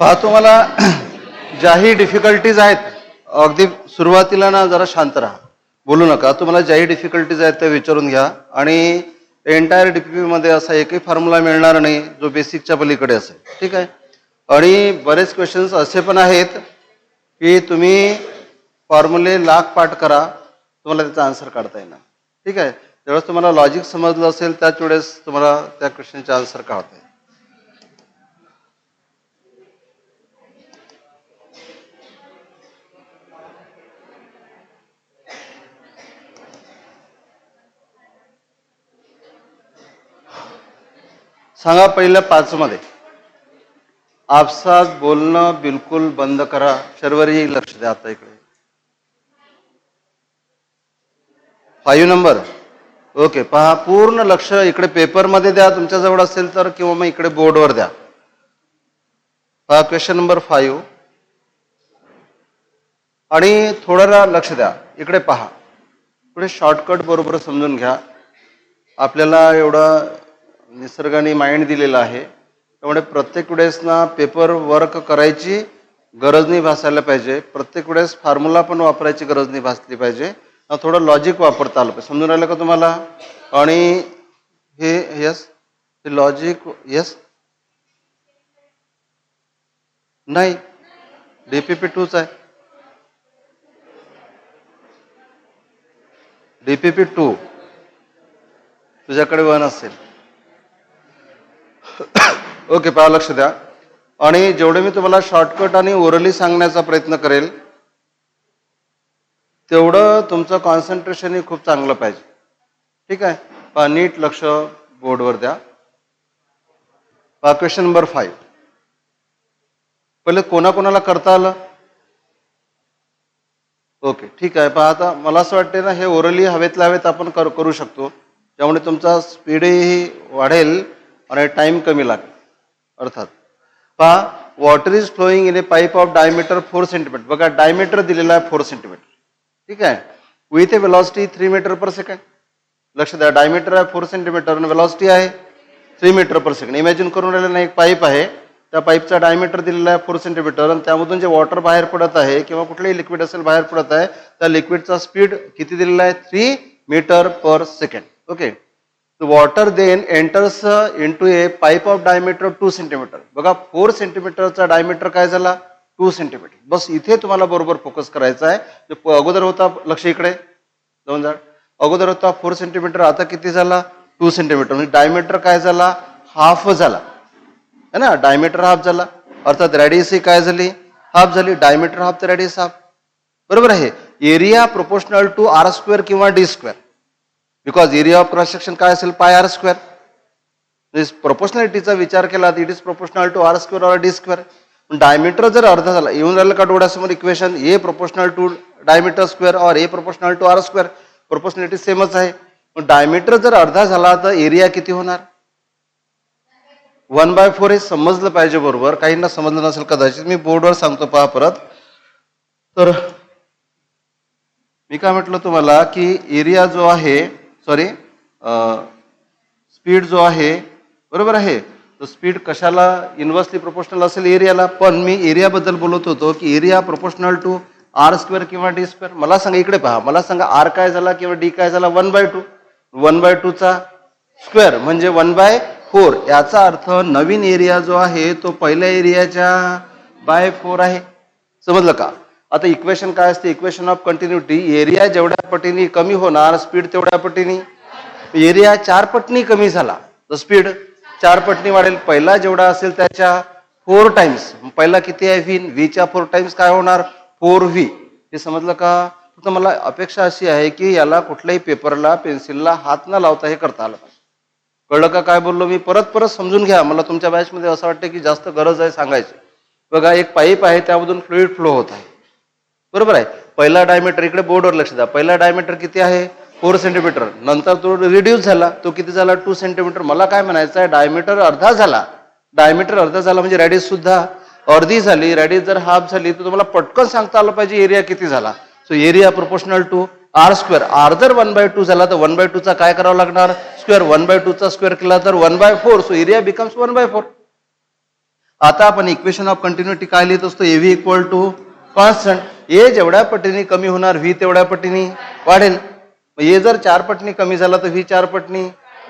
पहा तुम्हाला ज्याही डिफिकल्टीज आहेत अगदी सुरुवातीला ना जरा शांत राहा, बोलू नका. तुम्हाला ज्याही डिफिकल्टीज आहेत ते विचारून घ्या आणि एंटायर डीपीपी मध्ये असा एकही फॉर्म्युला मिळणार नाही जो बेसिकच्या पलीकडे असेल. ठीक आहे. आणि बरेच क्वेश्चन्स असे पण आहेत की तुम्ही फॉर्म्युले लाख पाठ करा, तुम्हाला त्याचा आन्सर काढता येणार. ठीक आहे. ज्यावेळेस तुम्हाला लॉजिक समजलं असेल त्याच वेळेस तुम्हाला त्या क्वेश्चनचे आन्सर काढता येईल. सांगा पहिल्या 5 मध्ये आपसात बोलणं बिलकुल बंद करा. शर्वरी लक्ष द्या आता इकडे. 5 नंबर. ओके. पहा पूर्ण लक्ष इकडे पेपरमध्ये द्या तुमच्या जवळ असेल तर, किंवा मग इकडे बोर्डवर द्या. पहा क्वेश्चन नंबर 5 आणि थोडं लक्ष द्या इकडे. पहा पुढे शॉर्टकट बरोबर समजून घ्या. आपल्याला एवढा निसर्गाने माइंड दिलेला आहे, त्यामुळे प्रत्येक वेळेस ना पेपर वर्क करायची गरज नाही भासायला पाहिजे. प्रत्येक वेळेस फॉर्म्युला पण वापरायची गरज नाही भासली पाहिजे. थोडं लॉजिक वापरता आलं पाहिजे. समजून राहिलं का तुम्हाला? आणि हे यस हे लॉजिक यस नाही डीपीपी 2च आहे. डीपीपी 2 तुझ्याकडे 1 असेल. ओके. पहा लक्ष द्या आणि जेवढे मी तुम्हाला शॉर्टकट आणि ओरली सांगण्याचा प्रयत्न करेल तेवढं तुमचं कॉन्सन्ट्रेशन खूप चांगलं पाहिजे. ठीक आहे. पहा नीट लक्ष बोर्डवर द्या. पहा क्वेश्चन नंबर 5 पहिले कोणाकोणाला करता आलं? ओके. ठीक आहे. पहा आता मला असं वाटते ना हे ओरली हवेतल्या हवेत आपण करू शकतो, त्यामुळे तुमचा स्पीडही वाढेल आणि टाइम कमी लागेल. अर्थात पहा water is flowing in a pipe of diameter 4 centimetre. बघा डायमीटर दिलेला आहे 4 सेंटीमीटर. ठीक आहे. With a velocity 3 metre per second. लक्ष द्या डायमीटर आहे 4 सेंटीमीटर आणि वेलॉसिटी आहे 3 मीटर पर सेकंड. इमॅजिन करून राहिलं ना एक पाईप आहे, त्या पाईपचा डायमीटर दिलेला आहे 4 सेंटीमीटर आणि त्यामधून जे वॉटर बाहेर पडत आहे किंवा कुठलेही लिक्विड असेल बाहेर पडत आहे, त्या लिक्विडचा स्पीड किती दिलेला आहे? 3 metre per second. Okay. Water then enters into a pipe of diameter 2 centimetre. बघा 4 सेंटीमीटरचा डायमीटर काय झाला? 2 सेंटीमीटर. बस इथे तुम्हाला बरोबर फोकस करायचा आहे. अगोदर होता लक्ष इकडे जाऊन जा. अगोदर होता 4 सेंटीमीटर, आता किती झाला? 2 सेंटीमीटर. म्हणजे डायमीटर काय झाला? हाफ झाला है ना. डायमीटर हाफ झाला अर्थात रेडियस ही काय झाली? हाफ झाली. डायमीटर हाफ तर रेडियस हाफ. बरोबर आहे. Area proportional to R square किंवा D square. Because area of cross section काय असेल? Pi r square. प्रोपोर्शनॅलिटीचा विचार केला तर it is proportional to R square or d square. Diameter जर अर्धा झाला, येऊन राहिलं का डोळ्यासमोर equation? A proportional to diameter square और A proportional to R square. प्रोपोर्शनॅलिटी सेमच आहे. डायमीटर जर अर्धा झाला तर एरिया किती होणार? 1/4. हे समजलं पाहिजे बरोबर. काहींना समजलं नसेल कदाचित, मी बोर्डवर सांगतो पहा परत. तर मी काय म्हटलं तुम्हाला की एरिया जो आहे सॉरी स्पीड जो आहे बरोबर आहे, तो स्पीड कशाला इन्व्हर्सली प्रोपोर्शनल असेल? एरियाला. पण मी एरिया बद्दल बोलत होतो की area proportional to R square किंवा डी स्क्वेअर. मला सांगा इकडे पहा, मला सांगा आर काय झाला किंवा डी काय झाला? 1/2. 1/2चा स्क्वेअर म्हणजे 1/4. याचा अर्थ नवीन एरिया जो आहे तो पहिल्या एरियाच्या /4 आहे. समजलं का? आता इक्वेशन काय असते? Equation of continuity. एरिया जेवढ्या पटीने कमी होणार स्पीड तेवढ्या पटीने. एरिया 4 पटनी कमी झाला तर स्पीड 4 पटनी वाढेल. पहिला जेवढा असेल त्याच्या 4 टाइम्स. पहिला किती आहे? व्ही. व्हीच्या 4 टाइम्स काय होणार? 4v. हे समजलं का? फक्त मला अपेक्षा अशी आहे की याला कुठल्याही पेपरला पेन्सिलला हात न लावता हे करता आलं पाहिजे. कळलं का काय बोललो मी? परत समजून घ्या. मला तुमच्या बॅचमध्ये असं वाटतं की जास्त गरज आहे सांगायची. बघा एक पाईप आहे, त्यामधून फ्लुइड फ्लो होत आहे. बरोबर आहे. पहिला डायमीटर इकडे बोर्डवर लक्ष द्या. पहिला डायमीटर किती आहे? 4 सेंटीमीटर. नंतर तो रिड्यूस झाला, तो किती झाला? 2 सेंटीमीटर. मला काय म्हणायचं आहे? डायमीटर अर्धा झाला. डायमीटर अर्धा झाला म्हणजे रेडियस सुद्धा अर्धी झाली. रेडियस जर हाफ झाली तर तुम्हाला पटकन सांगता आलं पाहिजे एरिया किती झाला. So area proportional to R square. R जर 1/2 झाला तर 1/2चा काय करावं लागणार? स्क्वेअर. 1/2चा स्क्वेअर केला तर 1/4. So area becomes 1/4. आता आपण इक्वेशन ऑफ कंटिन्युटी काय लिहित असतो, एव्ही इक्वल टू कॉन्स्टंट। ए जेवढ्या पटीने कमी होणार व्ही तेवढ्या पटीने वाढेल। ए जर 4 पटीने कमी झाला तर व्ही 4 पटीने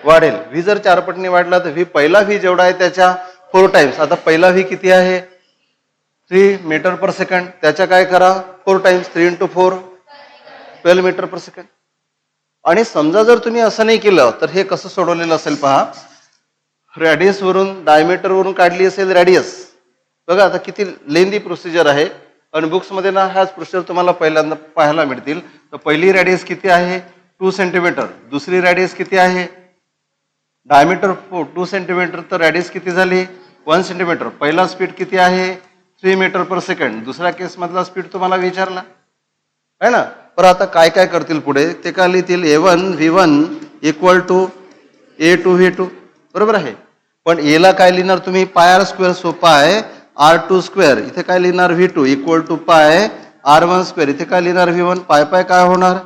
वाढेल। व्ही जर 4 पटीने वाढला तर व्ही पहिला व्ही जेवढा आहे त्याच्या 4 टाइम्स। आता पहिला व्ही किती आहे, 3 मीटर पर सेकंड, त्याच्या काय करा 4 टाइम्स, 3 × 4 12 मीटर पर सेकंड। आणि समजा जर तुम्ही असं नाही केलं तर हे कसं सोडवलेलं असेल पहा, रॅडियस वरून डायमीटर वरून काढली असेल रॅडियस। बघा आता किती लेंदी प्रोसिजर आहे, आणि बुक्समध्ये ना ह्याच प्रोसिजर तुम्हाला पहिल्यांदा पाहायला मिळतील। तर पहिली रॅडियस किती आहे 2 सेंटीमीटर, दुसरी रॅडियस किती आहे डायमीटर 2 सेंटीमीटर, तर रॅडियस किती झाली 1 सेंटीमीटर। पहिला स्पीड किती आहे 3 मीटर पर सेकंड, दुसऱ्या केस मधला स्पीड तुम्हाला विचारला है ना। पण आता काय काय करतील पुढे ते काय लिहितील, A1 V1 equal to A2 V2, बरोबर आहे। पण एला काय लिहिणार तुम्ही पाय स्क्वेअर, सोपा आहे R2 स्क्वेअर, इथे काय लिहिणार V2 इक्वल टू पाय R1 स्क्वेअर, इथे काय लिहिणार V1, पाय पाय काय होणार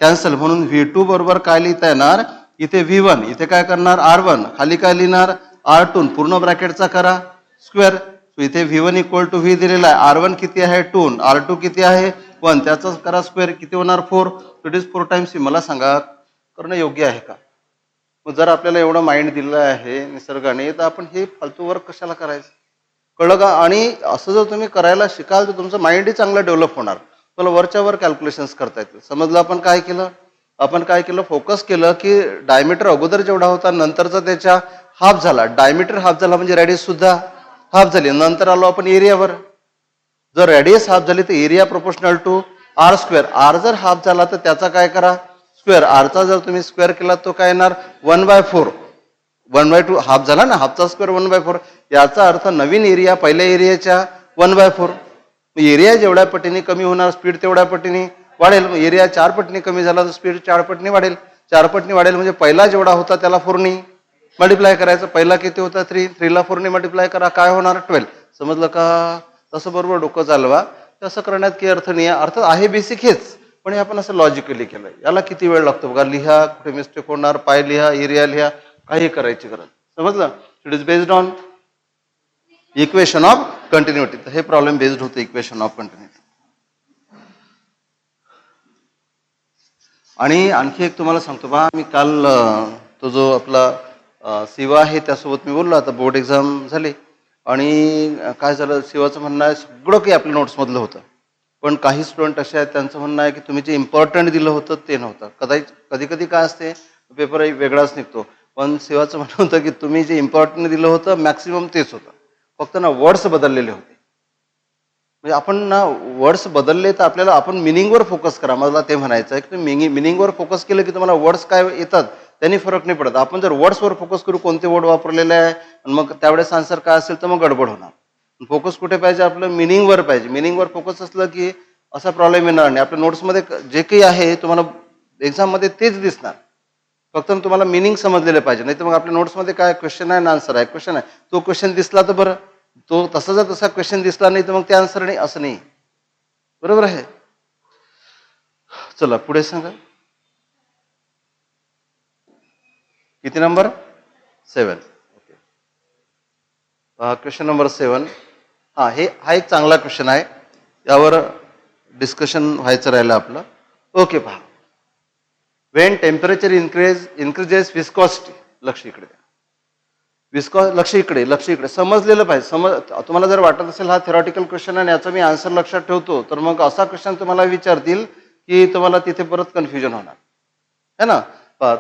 कॅन्सल, म्हणून V2 बरोबर काय लिहिता येणार इथे V1, इथे काय करणार R1, खाली काय लिहिणार R2, पूर्ण ब्रॅकेटचा करा स्क्वेअर। इथे V1 इक्वल टू V दिलेला आहे, R1 किती आहे 2, R2 किती आहे 1, त्याचाच करा स्क्वेअर, किती होणार 4, इट इज 4 टाइम्स। मला सांगा करणं योग्य आहे का? मग जर आपल्याला एवढं माइंड दिलं आहे निसर्गाने तर आपण हे फालतू वर्क कशाला करायचं, कळलं का? आणि असं जर तुम्ही करायला शिकाल तर तुमचं माइंडही चांगलं डेव्हलप होणार, तुम्हाला वरच्या वर कॅल्क्युलेशन्स करता येतील। समजलं आपण काय केलं, आपण काय केलं फोकस केलं की डायमीटर अगोदर जेवढा होता नंतरचा त्याच्या हाफ झाला, डायमीटर हाफ झाला म्हणजे रॅडियस सुद्धा हाफ झाली। नंतर आलो आपण एरियावर, जर रॅडियस हाफ झाली तर area proportional to R square, R जर हाफ झाला तर त्याचा काय करा स्क्वेअर, आरचा जर तुम्ही स्क्वेअर केला तो काय येणार 1/4, 1/2 हाफ झाला ना, हाफचा स्क्वेअर 1/4, याचा अर्थ नवीन एरिया पहिल्या एरियाच्या 1/4। एरिया जेवढ्या पटीने कमी होणार स्पीड तेवढ्या पटीने वाढेल। एरिया 4 पटीने कमी झाला तर स्पीड 4 पटीने वाढेल, 4 पटीने वाढेल म्हणजे पहिला जेवढा होता त्याला 4 ने मल्टिप्लाय करायचं, पहिला किती होता 3, 3 ला 4 ने मल्टिप्लाय करा, काय होणार 12। समजलं का? तसं बरोबर डोकं चालवा, तसं करण्यात काही अर्थ नाही आहे, अर्थ आहे बेसिक हेच, पण हे आपण असं लॉजिकली केलं। याला किती वेळ लागतो बघा, लिहा कुठे मिस्टेक होणार, पाय लिहा एरिया लिहा, काही करायची गरज, समजलं? It is based on equation of continuity, तर हे प्रॉब्लेम बेस्ड होतं इक्वेशन ऑफ कंटिन्युटी। आणि आणखी एक तुम्हाला सांगतो बा, मी काल तो जो आपला शिवा आहे त्यासोबत मी बोललो, आता बोर्ड एक्झाम झाली आणि काय झालं, शिवाचं म्हणणं आहे सगळं काही आपल्या नोट्समधलं होतं, पण काही स्टुडंट असे आहेत त्यांचं म्हणणं आहे की तुम्ही जे इम्पॉर्टंट दिलं होतं ते नव्हतं। कधी कधी काय असते पेपर वेगळाच निघतो, पण शिवाचं म्हणणं होतं की तुम्ही जे इम्पॉर्टंट दिलं होतं मॅक्सिमम तेच होतं, फक्त ना वर्ड्स बदललेले होते। म्हणजे आपण ना वर्ड्स बदलले तर आपल्याला आपण मिनिंगवर फोकस करा, मला ते म्हणायचं आहे की तुम्ही मिनिंगवर फोकस केलं की तुम्हाला वर्ड्स काय येतात त्यांनी फरक नाही पडत। आपण जर वर्ड्सवर फोकस करू कोणते वर्ड वापरलेले आहे आणि मग त्यावेळेस आन्सर काय असेल तर मग गडबड होणार। फोकस कुठे पाहिजे, आपलं मिनिंगवर पाहिजे। मिनिंगवर फोकस असलं की असा प्रॉब्लेम येणार नाही। आपल्या नोट्समध्ये जे काही आहे तुम्हाला एक्झाममध्ये तेच दिसणार, फक्त तुम्हाला मिनिंग समजलेलं पाहिजे, नाही तर मग आपल्या नोट्समध्ये काय क्वेश्चन आहे ना आन्सर आहे, क्वेश्चन आहे तो क्वेश्चन दिसला तर बरं, तो तसा जर तसा क्वेश्चन दिसला नाही तर मग ते आन्सर नाही, असं नाही, बरोबर आहे? चला पुढे सांगा, किती नंबर 7, ओके क्वेश्चन नंबर 7। हा एक चांगला क्वेश्चन आहे, यावर डिस्कशन व्हायचं राहिलं आपलं। ओके पहा, वेन टेम्परेचर इन्क्रीजेस विस्कॉसिटी, लक्ष इकडे द्या, लक्ष इकडे समजलेलं पाहिजे। तुम्हाला जर वाटत असेल हा थेरॉटिकल क्वेश्चन आहे याचा मी आन्सर लक्षात ठेवतो, तर मग असा क्वेश्चन तुम्हाला विचारतील की तुम्हाला तिथे परत कन्फ्युजन होणार है ना।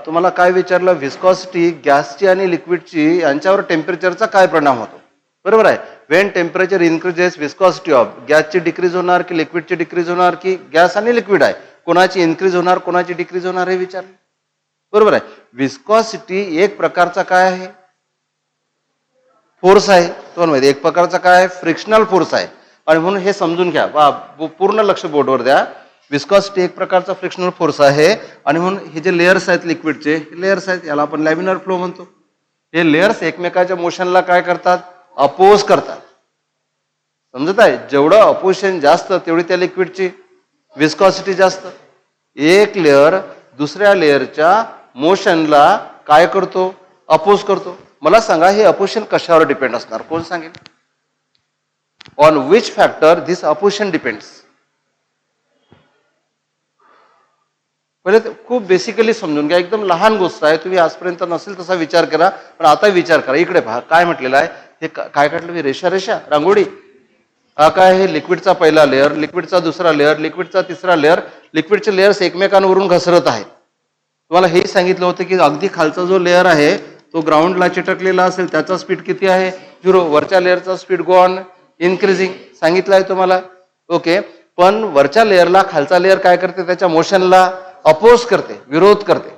तुम्हाला काय विचारलं, विस्कॉसिटी गॅसची आणि लिक्विडची यांच्यावर टेम्परेचरचा काय परिणाम होतो, बरोबर आहे? Wien temperature increases viscosity of, गॅसची डिक्रीज होणार की लिक्विडची डिक्रीज होणार, की गॅस आणि लिक्विड आहे कोणाची इन्क्रीज होणार कोणाची डिक्रीज होणार हे विचारलं, बरोबर आहे? विस्कॉसिटी एक प्रकारचा काय आहे, फोर्स आहे, तुम्हाला माहिती एक प्रकारचा काय आहे, फ्रिक्शनल फोर्स आहे। आणि म्हणून हे समजून घ्या, पूर्ण लक्ष बोर्डवर द्या, विस्कॉसिटी एक प्रकारचा फ्रिक्शनल फोर्स आहे आणि म्हणून हे जे लेयर्स आहेत लिक्विडचे लेयर्स आहेत, याला आपण लॅमिनार फ्लो म्हणतो। हे लेयर्स एकमेकाच्या मोशनला काय करतात, अपोज करतात, समजत आहे? जेवढं अपोजिशन जास्त तेवढी त्या लिक्विडची विस्कॉसिटी जास्त। एक लेयर दुसऱ्या लेयरच्या मोशनला काय करतो, अपोज करतो। मला सांगा हे अपोजिशन कशावर डिपेंड असणार, कोण सांगेल? On which factor this opposition depends. पहिले खूप बेसिकली समजून घ्या, एकदम लहान गोष्ट आहे, तुम्ही आजपर्यंत नसेल तसा विचार करा, पण आता विचार करा. इकडे पहा काय म्हटलेलं आहे, हे काय काढलं मी, रेषा रेषा रांगोळी. हा काय, हे लिक्विडचा पहिला लेअर, लिक्विडचा दुसरा लेअर, लिक्विडचा तिसरा लेअर, लिक्विडचे लेअर्स एकमेकांवरून घसरत आहेत. तुम्हाला हेही सांगितलं होतं की अगदी खालचा जो लेअर आहे तो ग्राउंडला चिटकलेला असेल त्याचा स्पीड किती आहे, 0. वरच्या लेअरचा स्पीड गो ऑन इन्क्रीजिंग सांगितलं आहे तुम्हाला. ओके, पण वरच्या लेअरला खालचा लेअर काय करते, त्याच्या मोशनला अपोज करते, विरोध करते,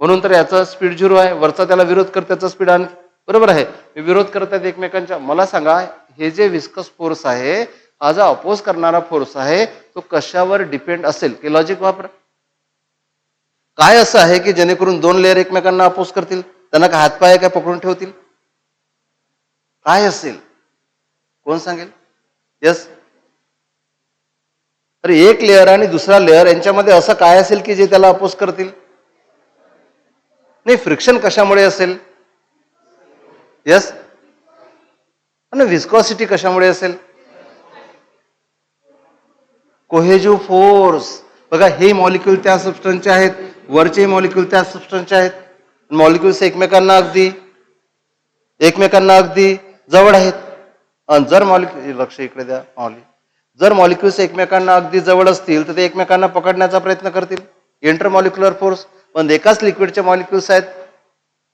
म्हणून तर याचा स्पीड 0 आहे. वरचा त्याला विरोध करते, त्याचा स्पीड आणि बरोबर आहे, विरोध करतात एकमेकांच्या. मला सांगा, हे जे विस्कस फोर्स आहे, हा जो अपोज करणारा फोर्स आहे, तो कशावर डिपेंड असेल, की लॉजिक वापरा. काय असं आहे की जेणेकरून दोन लेअर एकमेकांना अपोज करतील, त्यांना काय हातपाय काय पकडून ठेवतील, काय असेल, कोण सांगेल? यस, अरे एक लेअर आणि दुसरा लेअर यांच्यामध्ये असं काय असेल की जे त्याला अपोज करतील? नाही, फ्रिक्शन कशामुळे असेल? यस, आणि विस्कॉसिटी कशामुळे असेल? Cohesive force. बघा, हे मॉलिक्यूल त्या सबस्टन्सचे आहेत, वरचे मॉलिक्यूल त्या सबस्टन्सचे आहेत, मॉलिक्युल्स एकमेकांना अगदी जवळ आहेत. आणि जर मॉलिक्यूल, लक्ष इकडे द्या, जर मॉलिक्युल्स एकमेकांना अगदी जवळ असतील तर ते एकमेकांना पकडण्याचा प्रयत्न करतील, इंटरमॉलिक्युलर फोर्स. पण एकाच लिक्विडचे मॉलिक्युल्स आहेत,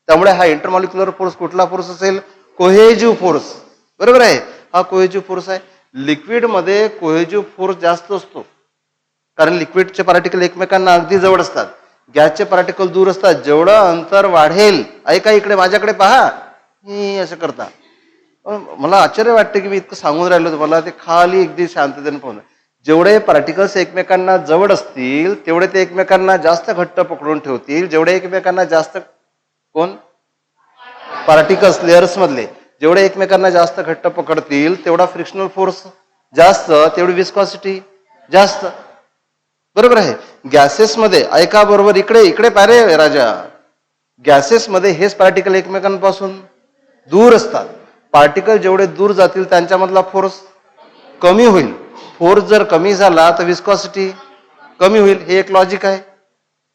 त्यामुळे हा इंटरमॉलिक्युलर फोर्स कुठला फोर्स असेल? Cohesive force. बरोबर आहे, हा कोहेजिव्ह फोर्स आहे. लिक्विडमध्ये कोहेजिव्ह फोर्स जास्त असतो, कारण लिक्विडचे पार्टिकल एकमेकांना अगदी जवळ असतात, गॅसचे पार्टिकल दूर असतात. जेवढं अंतर वाढेल, ऐका इकडे माझ्याकडे पहा, मी असं करता, मला आश्चर्य वाटते की मी इतकं सांगून राहिलो तुम्हाला, ते खाली अगदी शांततेने पाहून. जेवढे पार्टिकल्स एकमेकांना जवळ असतील तेवढे ते एकमेकांना जास्त घट्ट पकडून ठेवतील. जेवढे एकमेकांना जास्त, कोण? पार्टिकल्स लेअर्स मधले जेवढे एकमेकांना जास्त घट्ट पकडतील तेवढा फ्रिक्शनल फोर्स जास्त, तेवढी विस्कॉसिटी जास्त. बरोबर आहे. गॅसेसमध्ये, ऐका बरोबर, इकडे पारे राजा, गॅसेसमध्ये हेच पार्टिकल एकमेकांपासून दूर असतात. पार्टिकल जेवढे दूर जातील त्यांच्यामधला फोर्स कमी होईल. फोर्स जर कमी झाला तर विस्कॉसिटी कमी होईल, हे एक लॉजिक आहे.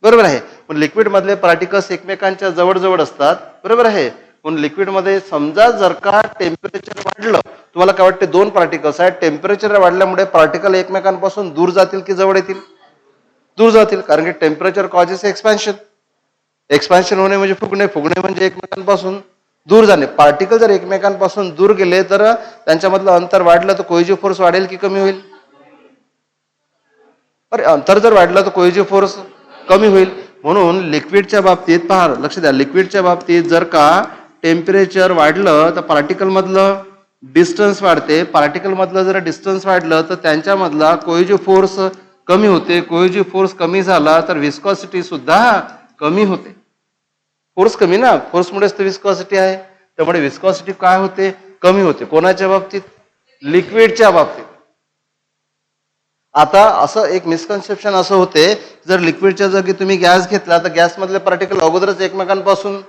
बरोबर आहे. पण लिक्विड मधले पार्टिकल्स एकमेकांच्या जवळ असतात. बरोबर आहे. पण लिक्विडमध्ये समजा जर का टेम्परेचर वाढलं, तुम्हाला काय वाटते, दोन पार्टिकल्स आहेत, टेम्परेचर वाढल्यामुळे पार्टिकल एकमेकांपासून दूर जातील की जवळ येतील? दूर जातील, कारण की टेम्परेचर कॉजेस एक्सपॅन्शन. एक्सपॅन्शन होणे म्हणजे फुगणे, फुगणे म्हणजे एकमेकांपासून दूर जाणे. पार्टिकल जर एकमेकांपासून दूर गेले तर त्यांच्यामधलं अंतर वाढलं तर कोहेजिव्ह फोर्स वाढेल की कमी होईल? अरे अंतर जर वाढलं तर कोहेजिव्ह फोर्स कमी होईल. म्हणून लिक्विडच्या बाबतीत पहा, लक्ष द्या, लिक्विडच्या बाबतीत जर का टेम्परेचर वाढलं तर पार्टिकल मधलं डिस्टन्स वाढते. पार्टिकल मधलं जर डिस्टन्स वाढलं तर त्यांच्यामधला कोहेजिव्ह फोर्स कमी होते. कोहेजिव्ह फोर्स कमी झाला तर विस्कॉसिटी सुद्धा कमी होते. फोर्स कमी ना, फोर्समुळेच तर विस्कॉसिटी आहे, त्यामुळे विस्कॉसिटी काय होते? कमी होते. कोणाच्या बाबतीत? लिक्विडच्या बाबतीत. आता असं एक मिसकन्सेप्शन असं होते, जर लिक्विडच्या जागी तुम्ही गॅस घेतला तर गॅस मधले पार्टिकल अगोदरच एकमेकांपासून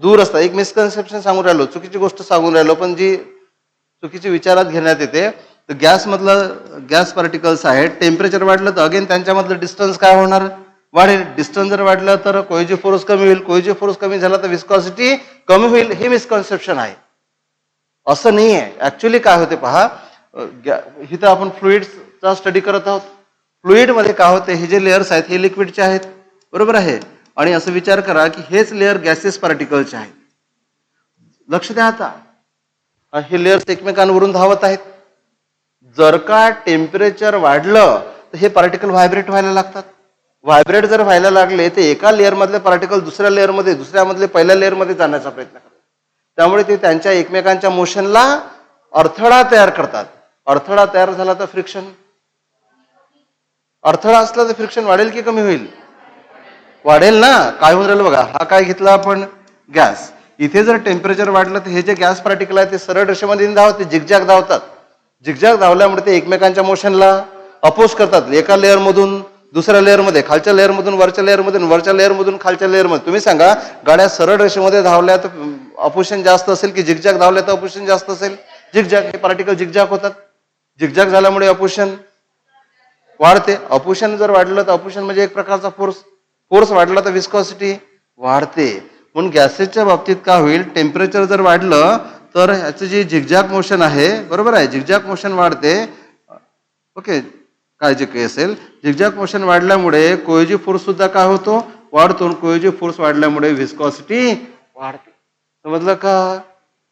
दूर असतात. एक मिसकन्सेप्शन सांगून राहिलो, चुकीची गोष्ट सांगून राहिलो, पण जी चुकीची विचारात घेण्यात येते. तर गॅस मधलं गॅस पार्टिकल्स आहेत, टेम्परेचर वाढलं तर अगेन त्यांच्यामधलं डिस्टन्स काय होणार? वाढेल. डिस्टन्स जर वाढलं तर कोहेजिव्ह फोर्स कमी होईल. कोहेजिव्ह फोर्स कमी झाला तर विस्कॉसिटी कमी होईल. हे मिसकन्सेप्शन आहे, असं नाही आहे. ऍक्च्युली काय होते पहा, इथं आपण फ्लुइड्सचा स्टडी करत आहोत. फ्लुइड मध्ये काय होते, हे जे लेअर्स आहेत हे लिक्विडचे आहेत. बरोबर आहे. आणि असं विचार करा की हेच लेअर गॅसेस पार्टिकलचे आहेत. लक्ष द्या, आता हे लेअर्स एकमेकांवरून धावत आहेत. जर का टेम्परेचर वाढलं तर हे पार्टिकल व्हायब्रेट व्हायला लागतात. व्हायब्रेट जर व्हायला लागले तर एका लेअर मधले पार्टिकल दुसऱ्या लेअरमध्ये, दुसऱ्यामधले पहिल्या लेअरमध्ये जाण्याचा प्रयत्न करतात. त्यामुळे ते त्यांच्या एकमेकांच्या मोशनला अडथळा तयार करतात. अडथळा तयार झाला तर फ्रिक्शन, अडथळा असला तर फ्रिक्शन वाढेल की कमी होईल? वाढेल ना. काय होऊन राहिलं बघा, हा काय घेतला आपण? गॅस. इथे जर टेम्परेचर वाढलं तर हे जे गॅस पार्टिकल आहे ते सरळ रेषेमध्ये धावते, झिगझॅग धावतात. झिगझॅग धावल्यामुळे ते एकमेकांच्या मोशनला अपोज करतात. एका लेअर मधून दुसऱ्या लेअरमध्ये, खालच्या लेअरमधून वरच्या लेअरमधून, वरच्या लेअरमधून खालच्या लेअरमध्ये. तुम्ही सांगा, गाड्या सरळ रेषेमध्ये धावल्या तर अपोजिशन जास्त असेल की झिगझॅग धावल्या तर अपोजिशन जास्त असेल? झिगझॅग, हे पार्टिकल झिगझॅग होतात. झिगझॅग झाल्यामुळे अपोजिशन वाढते. अपोजिशन जर वाढलं तर अपोजिशन म्हणजे एक प्रकारचा फोर्स, फोर्स वाढला तर विस्कॉसिटी वाढते. म्हणून गॅसेसच्या बाबतीत काय होईल, टेम्परेचर जर वाढलं तर ह्याचं जे झिगझॅग मोशन आहे, बरोबर आहे, झिगझॅग मोशन वाढते. ओके, काय जे काही असेल, झिगझॅग मोशन वाढल्यामुळे कोएजिव्ह फोर्स सुद्धा काय होतो, वाढतो. कोएजिव्ह फोर्स वाढल्यामुळे विस्कॉसिटी वाढते. समजलं का?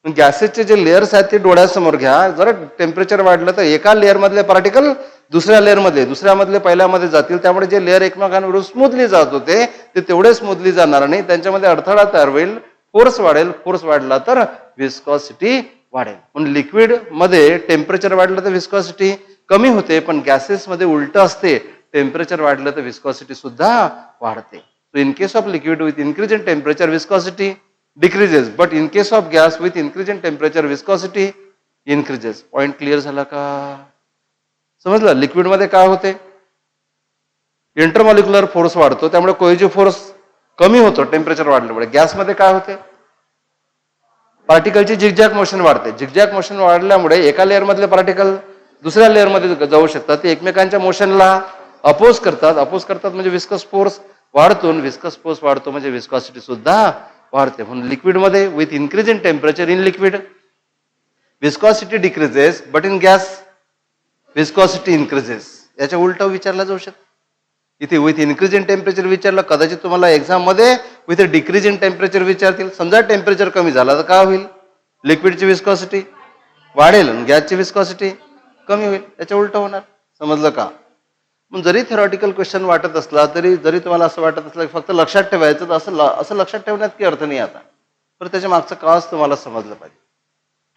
गॅसेसचे जे लेयर्स आहेत ते डोळ्यासमोर घ्या. जर टेम्परेचर वाढलं तर एका लेअर मधले पार्टिकल दुसऱ्या लेअरमध्ये, दुसऱ्यामधले पहिल्यामध्ये जातील. त्यामुळे जे लेअर एकमेकांवरून स्मूथली जात होते ते तेवढे स्मूथली जाणार नाही, त्यांच्यामध्ये अडथळा तयार होईल, फोर्स वाढेल. फोर्स वाढला तर विस्कॉसिटी वाढेल. म्हणून लिक्विड मध्ये टेम्परेचर वाढलं तर विस्कॉसिटी कमी होते, पण गॅसेसमध्ये उलट असते, टेम्परेचर वाढलं तर विस्कॉसिटी सुद्धा वाढते. So in case of liquid with increase in temperature viscosity decreases, but in case of gas with increase in temperature viscosity increases. Point clear झाला का? समजलं? लिक्विड मध्ये काय होते, इंटरमॉलिक्युलर फोर्स वाढतो, त्यामुळे कोएजिव्ह फोर्स कमी होतो टेम्परेचर वाढल्यामुळे. गॅसमध्ये काय होते, पार्टिकलची झिगझॅग मोशन वाढते. झिगझॅग मोशन वाढल्यामुळे एका लेअर मधले पार्टिकल दुसऱ्या लेअर मध्ये जाऊ शकतात, ते एकमेकांच्या मोशनला अपोज करतात. अपोज करतात म्हणजे विस्कस फोर्स वाढतो, विस्कस फोर्स वाढतो म्हणजे विस्कॉसिटी सुद्धा वाढते. म्हणून लिक्विडमध्ये with increase in temperature in liquid viscosity decreases, but in gas viscosity increases. याच्या उलट विचारला जाऊ शकतो. इथे विथ इन्क्रीज इन टेम्परेचर विचारलं, कदाचित तुम्हाला एक्झाम मध्ये विथ डिक्रीज इन टेम्परेचर विचारतील. समजा टेम्परेचर कमी झाला तर काय होईल, लिक्विडची विस्कॉसिटी वाढेल आणि गॅसची विस्कॉसिटी कमी होईल. याच्या उलट होणार. समजलं का? मग जरी थेरॉटिकल क्वेश्चन वाटत असला तरी, जरी तुम्हाला असं वाटत असलं की फक्त लक्षात ठेवायचं, तर असं लक्षात ठेवण्यात काही अर्थ नाही आता. तर त्याच्या मागचं कॉज तुम्हाला समजलं पाहिजे.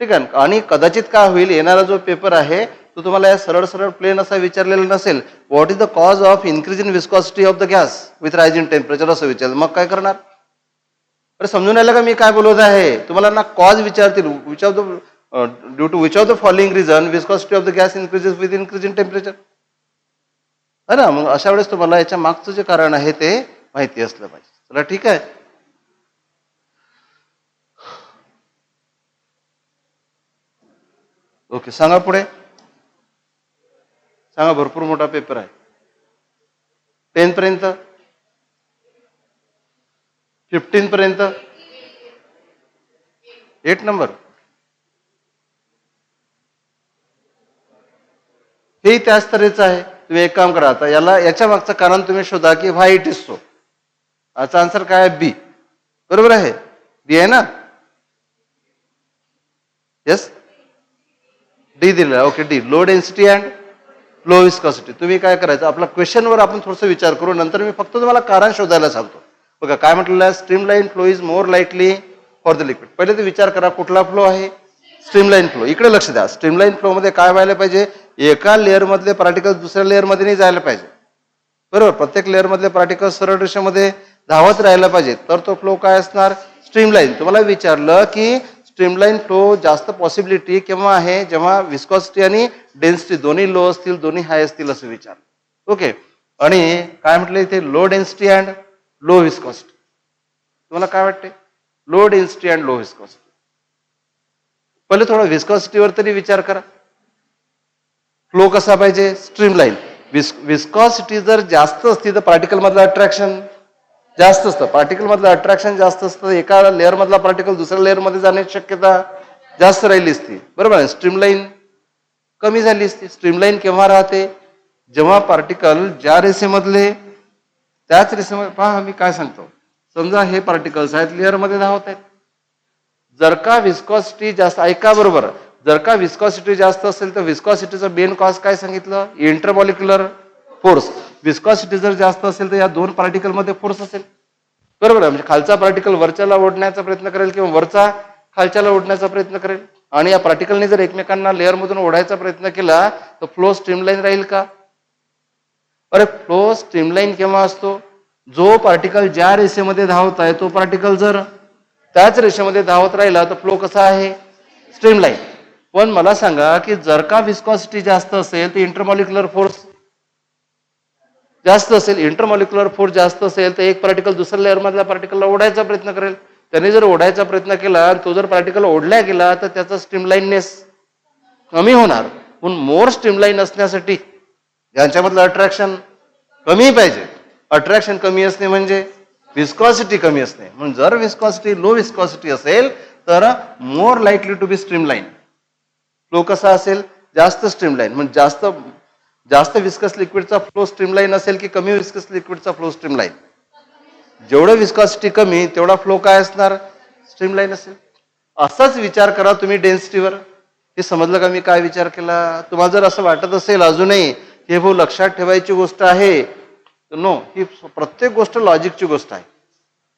ठीक आहे. आणि कदाचित काय होईल, येणारा जो पेपर आहे तो तुम्हाला या सरळ सरळ प्लेन असा विचारलेला नसेल, what is the cause of increase in viscosity of the gas with rise in temperature असं विचारलं. मग काय करणार? अरे समजून आलं का मी काय बोलत आहे? तुम्हाला ना कॉज विचारतील, which of the due to which of the following reason viscosity of the gas increases with increase in temperature, है ना. मग अशा वेळेस तुम्हाला याच्या मागचं जे कारण आहे ते माहिती असलं पाहिजे. चला ठीक आहे. ओके, सांगा पुढे. सांगा, भरपूर मोठा पेपर आहे. 10 पर्यंत, 15 पर्यंत, 8 नंबर. हे त्याच तऱ्हेचं आहे. तुम्ही एक काम करा, आता याच्या मागचं कारण तुम्ही शोधा की व्हाय इट इज सो. याचा आन्सर काय आहे? बी. बरोबर आहे, बी आहे ना. येस, डी दिलेला. Okay, D, low density and low viscosity. तुम्ही काय करायचं, आपला क्वेश्चनवर आपण थोडंसं विचार करू, नंतर मी फक्त तुम्हाला कारण शोधायला सांगतो. बघा काय म्हटलेलं आहे, streamline flow is more lightly for the liquid. पहिले तर विचार करा कुठला फ्लो आहे, स्ट्रीमलाईन फ्लो. इकडे लक्ष द्या. स्ट्रीमलाईन फ्लो मध्ये काय व्हायला पाहिजे, एका लेअर मधले पार्टिकल दुसऱ्या लेअर मध्ये नाही जायला पाहिजे. बरोबर, प्रत्येक लेअर मधले पार्टिकल सरळ रेषेमध्ये धावत राहायला पाहिजे, तर तो फ्लो काय असणार, स्ट्रीमलाईन. तुम्हाला विचारलं की स्ट्रीमलाईन फ्लो जास्त पॉसिबिलिटी केव्हा आहे, जेव्हा विस्कॉसिटी आणि डेन्सिटी दोन्ही लो असतील, दोन्ही हाय असतील असं विचार. ओके, आणि काय म्हटलं इथे, low density and low viscosity. तुम्हाला काय वाटते, low density and low viscosity. पहिले थोडा विस्कॉसिटीवर तरी विचार करा. फ्लो कसा पाहिजे, स्ट्रीमलाईन. विस्कॉसिटी जर जास्त असती तर पार्टिकल मधलं अट्रॅक्शन जास्त असतं. पार्टिकल मधलं अट्रॅक्शन जास्त असतं, एका लेअर मधला पार्टिकल दुसऱ्या लेअर मध्ये जाण्याची शक्यता जास्त राहिली असती. बरोबर आहे, स्ट्रीमलाईन कमी झाली असती. स्ट्रीमलाईन केव्हा राहते, जेव्हा पार्टिकल ज्या रेषेमधले त्याच रेषेमध्ये, पहा मी काय सांगतो, समजा हे पार्टिकल्स आहेत, लेअर मध्ये धावत आहेत. जर का विस्कॉसिटी जास्त, ऐका बरोबर, जर का विस्कॉसिटी जास्त असेल तर विस्कॉसिटीचा मेन कॉज काय सांगितलं, इंटरमॉलिक्युलर फोर्स. विस्कॉसिटी जर जास्त असेल तर या दोन पार्टिकल मध्ये फोर्स असेल. बरोबर आहे, म्हणजे खालचा पार्टिकल वरच्याला ओढण्याचा प्रयत्न करेल किंवा वरचा खालच्याला ओढण्याचा प्रयत्न करेल. आणि या पार्टिकलने जर एकमेकांना लेअर मधून ओढायचा प्रयत्न केला तर फ्लो स्ट्रीमलाईन राहील का? अरे फ्लो स्ट्रीमलाईन केव्हा असतो, जो पार्टिकल ज्या रेषेमध्ये धावत आहे तो पार्टिकल जर त्याच रेषेमध्ये धावत राहिला तर फ्लो कसा आहे, स्ट्रीमलाईन. पण मला सांगा की जर का विस्कॉसिटी जास्त असेल तर इंटरमॉलिक्युलर फोर्स जास्त असेल. इंटरमॉलिक्युलर फोर्स जास्त असेल तर एक पार्टिकल दुसऱ्या लेअर मधल्या पार्टिकलला ओढायचा प्रयत्न करेल. त्याने जर ओढायचा प्रयत्न केला आणि तो जर पार्टिकल ओढला गेला तर त्याचा स्ट्रीमलाईननेस कमी होणार. पण मोर स्ट्रीमलाईन असण्यासाठी यांच्यामधलं अट्रॅक्शन कमी पाहिजे. अट्रॅक्शन कमी असणे म्हणजे विस्कॉसिटी कमी असणे. म्हणून जर विस्कॉसिटी लो विस्कॉसिटी असेल तर more likely to be streamline. Flow कसा असेल? जास्त स्ट्रीमलाईन. म्हणजे जास्त विस्कस लिक्विडचा फ्लो स्ट्रीमलाईन असेल की कमी विस्कस लिक्विडचा फ्लो स्ट्रीमलाईन? जेवढं विस्कॉसिटी कमी तेवढा फ्लो काय असणार? स्ट्रीमलाईन असेल. असाच विचार करा तुम्ही डेन्सिटीवर. हे समजलं का मी काय विचार केला? तुम्हाला जर असं वाटत असेल अजूनही हे भाऊ लक्षात ठेवायची गोष्ट आहे, नो, ही प्रत्येक गोष्ट लॉजिकची गोष्ट आहे.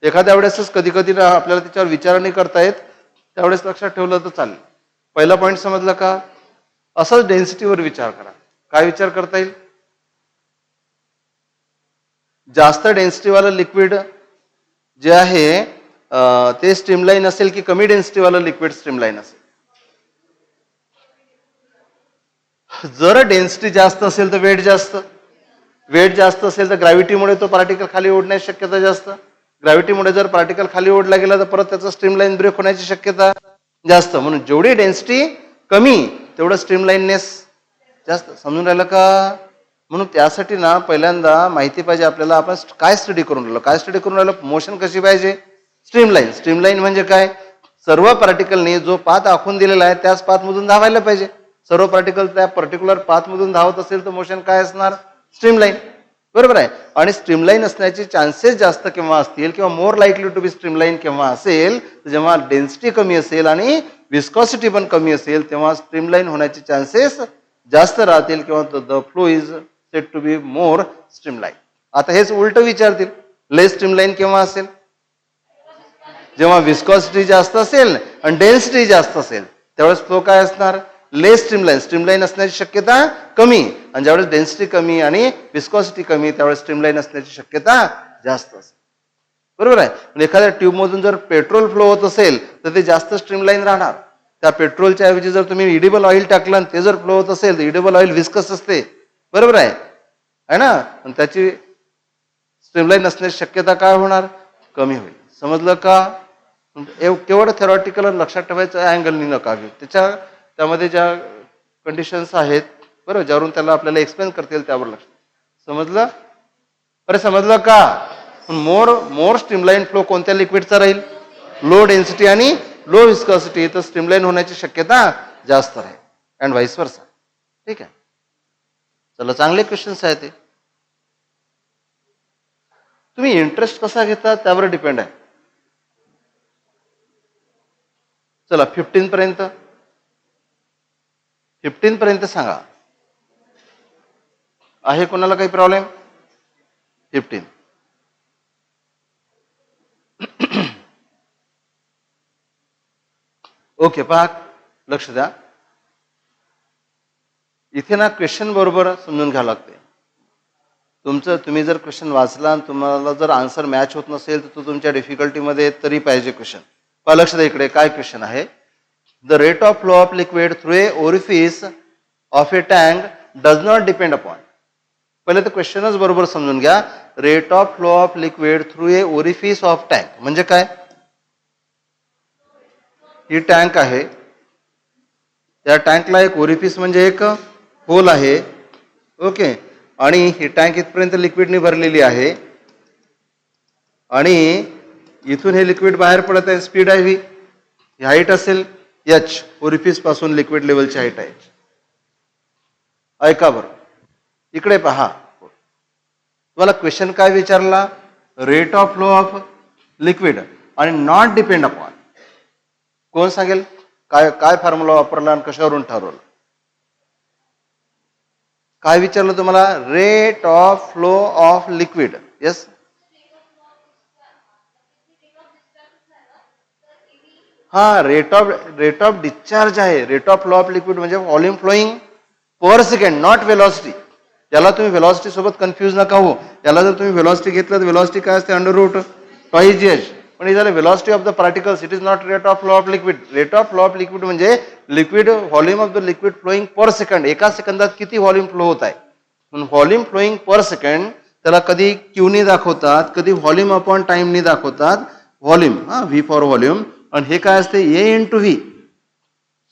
एखाद्या वेळेसच कधी कधी आपल्याला त्याच्यावर विचार नाही करता येत, त्यावेळेस लक्षात ठेवलं तर चालेल. पहिला पॉईंट समजला का? असंच डेन्सिटीवर विचार करा. काय विचार करता येईल? जास्त डेन्सिटीवालं लिक्विड जे आहे ते स्ट्रीमलाईन असेल की कमी डेन्सिटीवालं लिक्विड स्ट्रीमलाईन असेल? जर डेन्सिटी जास्त असेल तर वेट जास्त. वेट जास्त असेल तर ग्रॅव्हिटीमुळे तो पार्टिकल खाली ओढण्याची शक्यता जास्त. ग्रॅव्हिटीमुळे जर पार्टिकल खाली ओढला गेला तर परत त्याचा स्ट्रीमलाईन ब्रेक होण्याची शक्यता जास्त. म्हणून जेवढी डेन्सिटी कमी तेवढं स्ट्रीमलाईननेस जास्त. समजून राहिलं का? म्हणून त्यासाठी ना पहिल्यांदा माहिती पाहिजे आपल्याला आपण काय स्टडी करून राहिलो. काय स्टडी करून राहिलो? मोशन कशी पाहिजे? स्ट्रीमलाईन. स्ट्रीमलाईन म्हणजे काय? सर्व पार्टिकलने जो पाथ आखून दिलेला आहे त्याच पाथमधून धावायला पाहिजे. सर्व पार्टिकल त्या पर्टिक्युलर पाथमधून धावत असेल तर मोशन काय असणार? स्ट्रीमलाईन. बरोबर आहे. आणि स्ट्रीमलाईन असण्याचे चान्सेस जास्त केव्हा असतील किंवा मोर लाईकली टू बी स्ट्रीमलाईन केव्हा असेल? जेव्हा डेन्सिटी कमी असेल आणि विस्कॉसिटी पण कमी असेल तेव्हा स्ट्रीमलाईन होण्याचे चान्सेस जास्त राहतील किंवा the flow is set to be more streamline. आता हेच उलट विचारतील, लेस स्ट्रीमलाईन केव्हा असेल? जेव्हा विस्कॉसिटी जास्त असेल आणि डेन्सिटी जास्त असेल त्यावेळेस फ्लो काय असणार? लेस स्ट्रीमलाईन. स्ट्रीमलाईन असण्याची शक्यता कमी. आणि ज्यावेळेस डेन्सिटी कमी आणि विस्कॉसिटी कमी त्यावेळेस स्ट्रीमलाईन असण्याची शक्यता जास्त असेल. बरोबर आहे. एखाद्या ट्यूबमधून जर पेट्रोल फ्लो होत असेल तर ते जास्त स्ट्रीमलाईन राहणार. त्या पेट्रोलच्या ऐवजी जर तुम्ही इडिबल ऑइल टाकलं आणि ते जर फ्लो होत असेल तर इडिबल ऑइल विस्कस असते. बरोबर आहे ना? आणि त्याची स्ट्रीमलाईन असण्याची शक्यता काय होणार? कमी होईल. समजलं का? केवळ थेरॉटिकल लक्षात ठेवायचं अँगलनी नका घेऊ. त्यामध्ये ज्या कंडिशन्स आहेत बरोबर ज्यावरून त्याला आपल्याला एक्सप्लेन करतील त्यावर लक्ष. समजलं? बरं समजलं का? मोर स्ट्रीमलाईन फ्लो कोणत्या लिक्विडचा राहील? लो डेन्सिटी आणि लो विस्कॉसिटी. तर स्ट्रीमलाईन होण्याची शक्यता जास्त राहील अँड व्हाईस वर्सा. ठीक आहे. चला चांगले क्वेश्चन्स आहेत ते. तुम्ही इंटरेस्ट कसा घेता त्यावर डिपेंड आहे. चला 15 पर्यंत सांगा. आहे कोणाला काही प्रॉब्लेम? 15. ओके. पहा लक्ष द्या. इथे ना क्वेश्चन बरोबर समजून घ्यावं लागते. तुम्ही जर क्वेश्चन वाचला आणि तुम्हाला जर आन्सर मॅच होत नसेल तर तो तुमच्या डिफिकल्टीमध्ये तरी पाहिजे क्वेश्चन. पहा लक्ष द्या इकडे काय क्वेश्चन आहे. The rate of flow of liquid through a orifice of A tank does not depend upon. पहिले तर क्वेश्चनच बरोबर समजून घ्या. Rate of flow of liquid through a orifice of tank म्हणजे काय? ही टँक आहे. त्या टँकला एक ओरिफिस म्हणजे एक होल आहे. ओके. आणि ही टँक इथपर्यंत लिक्विडने भरलेली आहे आणि इथून हे लिक्विड बाहेर पडत आहे. स्पीड आहे व्ही. हाईट असेल एच. ओरिफिस पासून लिक्विड लेवलची हाईट आहे. ऐका बरं इकडे पहा. तुम्हाला क्वेश्चन काय विचारला? Rate of flow of liquid आणि नॉट डिपेंड अपॉन. कोण सांगेल? काय फॉर्म्युला वापरला आणि कशावरून ठरवलं? काय विचारलं तुम्हाला? Rate of flow of liquid. Yes. हा रेट ऑफ डिस्चार्ज आहे. Rate of flow of liquid म्हणजे volume flowing per second, not velocity. याला तुम्ही वेलॉसिटी सोबत कन्फ्यूज नका हो. याला जर तुम्ही वेलॉसिटी घेतलं तर वेलॉसिटी काय असते? Under root twice h. पण हे झालं velocity of the particles. It is not rate of flow of liquid. Rate of flow of liquid म्हणजे liquid volume of the liquid flowing per second. एका सेकंदात किती व्हॉल्यूम फ्लो होत आहे. Volume flowing per second त्याला कधी क्यूनी दाखवतात, कधी व्हॉल्यूम अपॉन टाइमनी दाखवतात. Volume V for volume. आणि हे काय असते? A into V.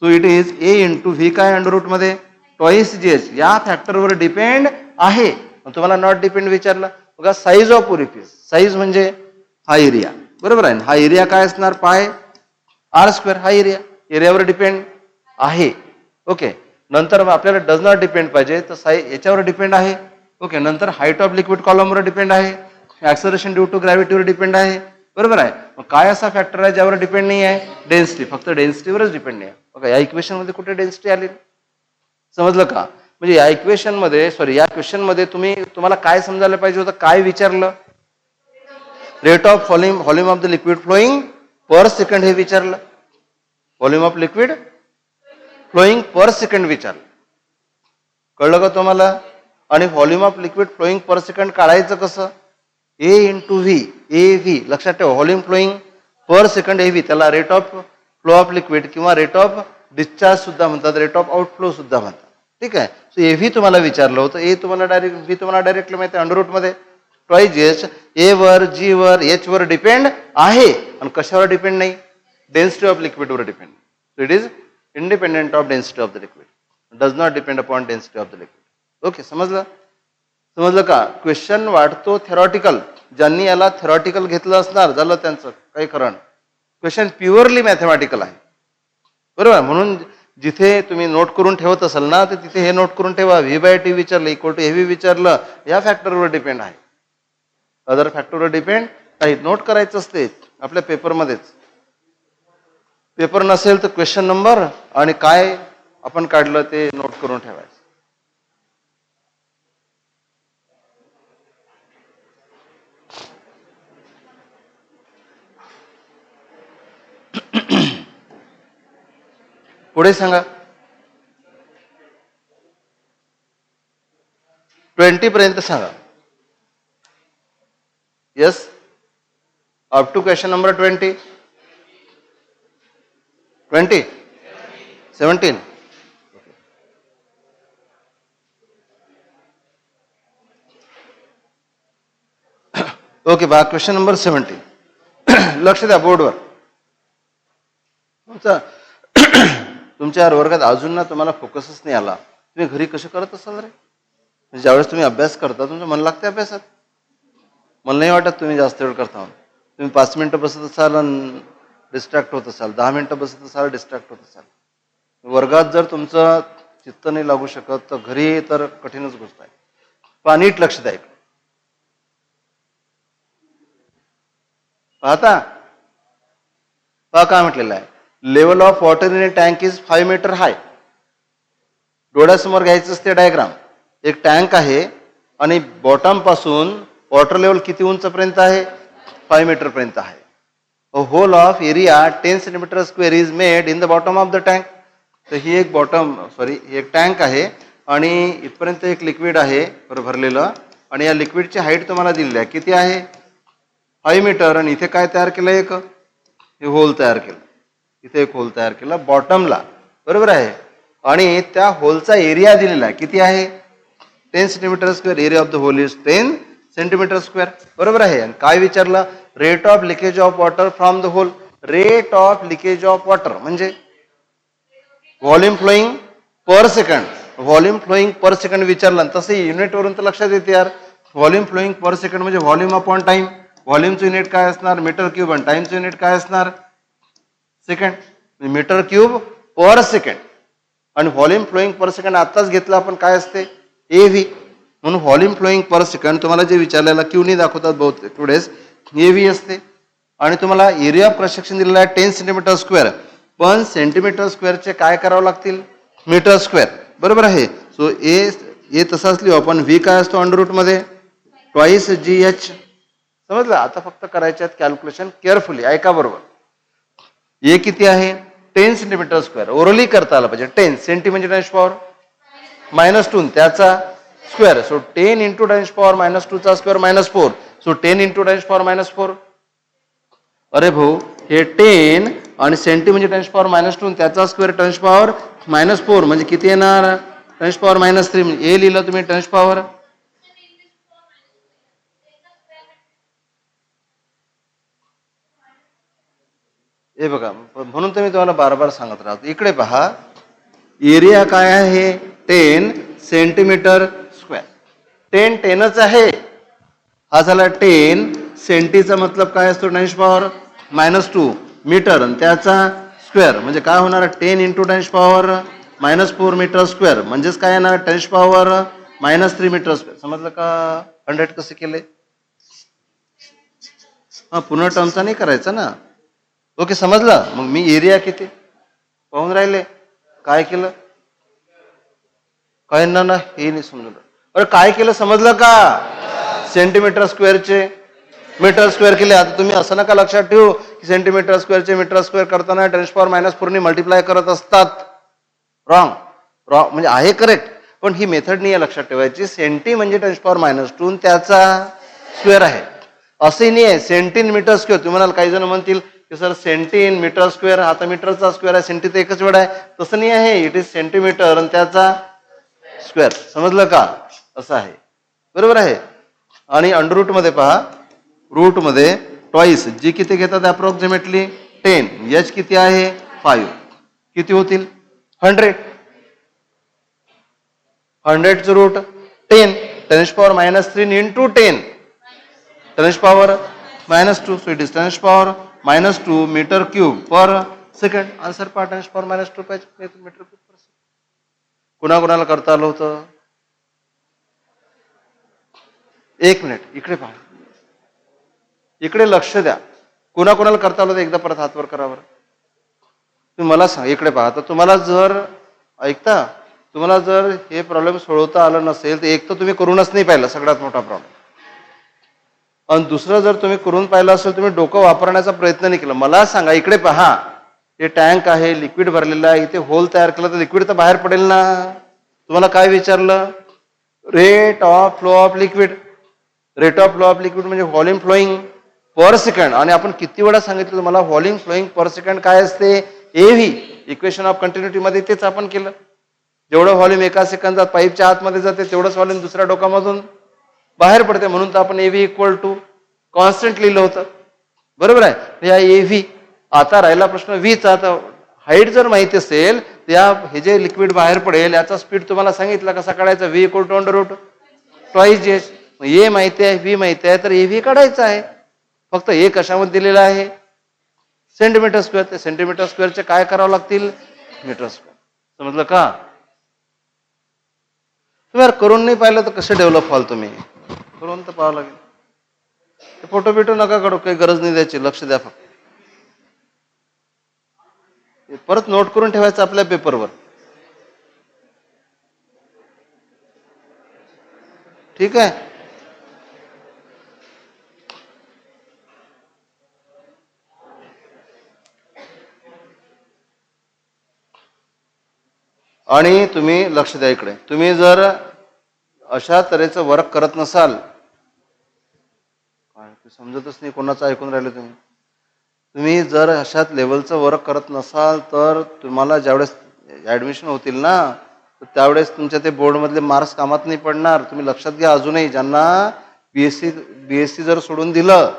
So it is A into V काय अंडर रूट मध्ये ट्वाईस जी एच या फॅक्टरवर डिपेंड आहे. तुम्हाला नॉट डिपेंड विचारलं बघा. साईज ऑफ ओरिफिस, साईज म्हणजे हा एरिया बरोबर आहे. हा एरिया काय असणार पाय आर स्क्वेअर, हा एरिया एरियावर डिपेंड आहे. ओके, नंतर आपल्याला डज नॉट डिपेंड पाहिजे तर साईज याच्यावर डिपेंड आहे. ओके, नंतर हाईट ऑफ लिक्विड कॉलमवर डिपेंड आहे. ऍक्सलरेशन ड्यू टू ग्रॅव्हिटीवर डिपेंड आहे बरोबर आहे. मग काय असा फॅक्टर आहे ज्यावर डिपेंड नाही आहे? डेन्सिटी, फक्त डेन्सिटीवरच डिपेंड नाही आहे. बघा या इक्वेशन मध्ये कुठे डेन्सिटी आली? समजलं का? म्हणजे या इक्वेशन मध्ये या क्वेश्चन मध्ये तुम्हाला काय समजायला पाहिजे होतं? काय विचारलं? Rate of volume of the liquid flowing per second हे विचारलं. Volume of liquid flowing per second विचारलं. कळलं का तुम्हाला? आणि volume of liquid flowing per second काढायचं कसं? A into V, A V लक्षात ठेवा. Volume flowing per second A V, त्याला rate of flow of liquid किंवा रेट ऑफ डिस्चार्ज सुद्धा म्हणतात, रेट ऑफ आउटफ्लो सुद्धा म्हणतात. ठीक आहे. सो ए व्ही तुम्हाला विचारलं होतं. ए तुम्हाला डायरेक्ट, व्ही तुम्हाला डायरेक्टली माहिती आहे अंडर रूट मध्ये ट्वाईस एच. ए वर, जी वर, एच वर डिपेंड आहे. आणि कशावर डिपेंड नाही? डेन्सिटी ऑफ लिक्विडवर depend. So it is independent of density of the liquid, does not depend upon density of the liquid. Okay, समजलं? समजलं का? क्वेश्चन वाटतो थेरॉटिकल. ज्यांनी याला थेरॉटिकल घेतलं असणार झालं त्यांचं काही खरं. क्वेश्चन प्युअरली मॅथमॅटिकल आहे बरोबर. म्हणून जिथे तुम्ही नोट करून ठेवत असाल ना तर तिथे हे नोट करून ठेवा. व्ही बाय टी विचारलं, इक्वल टू हेवी विचारलं, या फॅक्टरवर डिपेंड आहे. अदर फॅक्टरवर डिपेंड नाही. नोट करायचं असते आपल्या पेपरमध्येच. पेपर नसेल तर क्वेश्चन नंबर आणि काय आपण काढलं ते नोट करून ठेवायचं. पुढे सांगा. 20 पर्यंत सांगा. Yes, up to question number 20. 17. Okay बा, क्वेश्चन नंबर 17. लक्ष द्या बोर्डवर. तुमच्या वर्गात अजून ना तुम्हाला फोकसच नाही आला. तुम्ही घरी कसे करत असाल रे? ज्यावेळेस तुम्ही अभ्यास करता तुमचं मन लागते अभ्यासात. मला नाही वाटत तुम्ही जास्त वेळ करता. तुम्ही 5 मिनिटं बसत असाल आणि डिस्ट्रॅक्ट होत असाल, 10 मिनिटं बसत असाल डिस्ट्रॅक्ट होत असाल. वर्गात जर तुमचं चित्त नाही लागू शकत तर घरी तर कठीणच गोष्ट आहे. पहा नीट लक्ष द्या. पाहता पहा काय म्हटलेलं आहे? Level of water in a tank is 5 metre high. डोळ्यासमोर घ्यायचं असते डायग्राम. एक टँक आहे आणि बॉटम पासून वॉटर लेवल किती उंचपर्यंत आहे? 5 मीटर पर्यंत आहे. A whole of area 10 centimetre square is made in the bottom of the tank. तर ही एक ही एक टँक आहे आणि इथपर्यंत एक लिक्विड आहे भरलेलं आणि या लिक्विडची हाईट तुम्हाला दिलेली आहे. किती आहे? 5 मीटर. आणि इथे काय तयार केलं? एक हे होल तयार केलं. इथे एक होल तयार केला बॉटमला बरोबर आहे. आणि त्या होलचा एरिया दिलेला आहे. किती आहे? 10 centimetre square. Area of the hole is 10 centimetre square बरोबर आहे. आणि काय विचारलं? Rate of leakage of water from the hole. Rate of leakage of water म्हणजे volume flowing per second. Volume flowing per second विचारलं. तसं युनिट वरून तर लक्षात येते यार. व्हॉल्यूम फ्लोईंग पर सेकंड म्हणजे व्हॉल्यूम अपॉन टाइम. व्हॉल्यूमचं युनिट काय असणार? Metre cube. आणि टाइमचं युनिट काय असणार? Second. Metre cube per second. आणि व्हॉल्यूम फ्लोईंग पर सेकंड आताच घेतलं आपण काय असते? A V. म्हणून व्हॉल्यूम फ्लोईंग पर सेकंड तुम्हाला जे विचारलेला क्यू नी दाखवतात बहुतेक टुडेस ए व्ही असते. आणि तुम्हाला एरिया ऑफ क्रॉस सेक्शन दिलेला आहे 10 सेंटीमीटर स्क्वेअर. पण सेंटीमीटर स्क्वेअरचे काय करावं लागतील? मीटर स्क्वेअर बरोबर आहे. सो ए तसाच लिहू आपण. व्ही काय असतो अंडर रूट मध्ये? ट्वाईस जी एच. समजलं? आता फक्त करायचे आहेत कॅल्क्युलेशन केअरफुली. ऐका बरोबर. ए किती आहे? 10 सेंटीमीटर स्क्वेअर. ओरली करता आलं पाहिजे. 10 सेंटी म्हणजे 10 पॉवर -2 त्याचा स्क्वेअर. सो 10 इंटू 10 पॉवर -2 चा स्क्वेअर -4. So 10 into 10 power -4. अरे भाऊ हे 10 आणि सेंटी म्हणजे 10 पॉवर -2 त्याचा स्क्वेअर 10 पॉवर -4 म्हणजे किती येणार? 10 पॉवर -3. म्हणजे ए लिहिलं तुम्ही 10 पॉवर हे बघा, म्हणून तर मी तुम्हाला बार बार सांगत राहतो. इकडे पहा, एरिया काय आहे? 10 सेंटीमीटर स्क्वेअर. 10च आहे. हा झाला 10 सेंटीचा मतलब काय असतो? 10⁻², मीटर, आणि त्याचा स्क्वेअर म्हणजे काय होणार? 10 × 10⁻⁻4 मीटर स्क्वेअर म्हणजेच काय येणार? 10⁻³ मीटर स्क्वेअर. समजलं का? 100 कसे केले? हा, पुन्हा टर्मचा नाही करायचा ना. ओके, समजलं. मग मी एरिया किती पाहून राहिले, काय केलं? काय ना हे नाही समजलं. अरे काय केलं समजलं का? सेंटीमीटर स्क्वेअरचे मीटर स्क्वेअर केले. आता तुम्ही असं नका लक्षात ठेवू की सेंटीमीटर स्क्वेअरचे मीटर स्क्वेअर करताना 10⁻⁻4 ने मल्टिप्लाय करत असतात. रॉंग. म्हणजे आहे करेक्ट, पण ही मेथड नाही आहे लक्षात ठेवायची. सेंटी म्हणजे 10⁻², त्याचा स्क्वेअर आहे. असंही नाही आहे सेंटीमीटर स्क्वेअर. तुम्हाला काही जण म्हणतील की सर सेंटीमीटर स्क्वेअर, आता मीटरचा स्क्वेअर आहे, सेंटी तर एकच वेळ आहे. तसं नाही आहे. इट इज सेंटीमीटर आणि त्याचा स्क्वेअर. समजलं का? असं आहे. बरोबर आहे. आणि अंडररूट मध्ये पहा, रूट मध्ये ट्वाइस जी किती घेतात अप्रॉक्सिमेटली 10, एच किती आहे 5, किती होतील 100. 100चं root 10, 10⁻³ into 10, 10⁻². So it is 10⁻² metre cube per second. Answer पहा 10⁻² मीटर क्यूब पर सेकंड. कुणाकुणाला करता आलं होतं? एक मिनिट, इकडे पहा, इकडे लक्ष द्या. कुणाकुणाला करता आलं होतं? एकदा परत हातवर करावर. तुम्ही मला सांग, इकडे पहा. तर तुम्हाला जर ऐकता, तुम्हाला जर हे प्रॉब्लेम सोडवता आलं नसेल तर एक तर तुम्ही करूनच नाही पाहिलं, सगळ्यात मोठा प्रॉब्लेम. आणि दुसरं, जर तुम्ही करून पाहिलं असेल, तुम्ही डोकं वापरण्याचा प्रयत्न नाही केला. मला सांगा, इकडे पहा, हे टँक आहे, लिक्विड भरलेलं आहे, इथे होल तयार केलं तर लिक्विड तर बाहेर पडेल ना. तुम्हाला काय विचारलं? Rate of flow of liquid. Rate of flow of liquid म्हणजे व्हॉल्यूम फ्लोईंग पर सेकंड. आणि आपण किती वेळा सांगितलं तुम्हाला, व्हॉल्यूम फ्लोईंग पर सेकंड काय असते? एव्ही. इक्वेशन ऑफ कंटिन्युटी मध्ये तेच आपण केलं. जेवढं व्हॉल्यूम एका सेकंदात पाईपच्या आतमध्ये जाते तेवढंच व्हॉल्यूम दुसऱ्या डोकामधून बाहेर पडते. म्हणून तर आपण एव्ही = कॉन्स्टंट लिहिलं होतं. बरोबर आहे. या एव्ही. आता राहिला प्रश्न व्हीचा. आता हाईट जर माहिती असेल तर हे जे लिक्विड बाहेर पडेल याचा स्पीड तुम्हाला सांगितलं कसा काढायचा? V = twice H. ए माहिती आहे, व्ही माहिती आहे, तर एव्ही काढायचा आहे. फक्त ए कशामध्ये दिलेला आहे? Centimetre square. ते सेंटीमीटर स्क्वेअरचे काय करावं लागतील? Metre square. समजलं का? तुम्ही करून नाही पाहिलं तर कसे डेव्हलप व्हाल तुम्ही? करून तर पाहावं लागेल. फोटो बिटो नका काढू, काही गरज नाही द्यायची. लक्ष द्या फक्त. परत नोट करून ठेवायचं आपल्या पेपरवर. ठीक आहे. आणि तुम्ही लक्ष द्या इकडे. तुम्ही जर अशा तऱ्हेचं वर्क करत नसाल, समजतच नाही कोणाचं ऐकून राहिले तुम्ही. तुम्ही जर अशाच लेवलचं वर्क करत नसाल तर तुम्हाला ज्यावेळेस ऍडमिशन होतील ना, तर त्यावेळेस तुमच्या ते बोर्डमधले मार्क्स कामात नाही पडणार. तुम्ही लक्षात घ्या. अजूनही ज्यांना बीएससी जर सोडून दिलं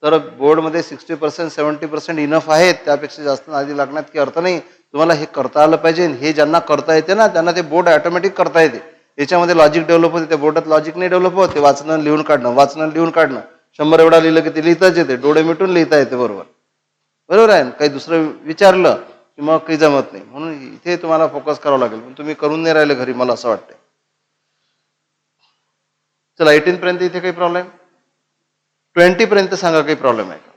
तर बोर्डमध्ये 60% 70% इनफ आहेत. त्यापेक्षा जास्त आधी लागण्यात काही अर्थ नाही. तुम्हाला हे करता आलं पाहिजे. हे ज्यांना करता येते ना त्यांना ते बोर्ड ऑटोमॅटिक करता येते. याच्यामध्ये लॉजिक डेव्हलप होते. त्या बोर्डात लॉजिक नाही डेव्हलप होते. वाचणं लिहून काढणं 100 एवढा लिहिलं की ते लिहिताच येते. डोळे मिटून लिहिता येते. बरोबर आहे. काही दुसरं विचारलं की मग काही जमत नाही. म्हणून इथे तुम्हाला फोकस करावं लागेल. पण तुम्ही करून नाही राहिले घरी, मला असं वाटतंय. चला 18 पर्यंत इथे काही प्रॉब्लेम? 20 पर्यंत सांगा काही प्रॉब्लेम आहे का?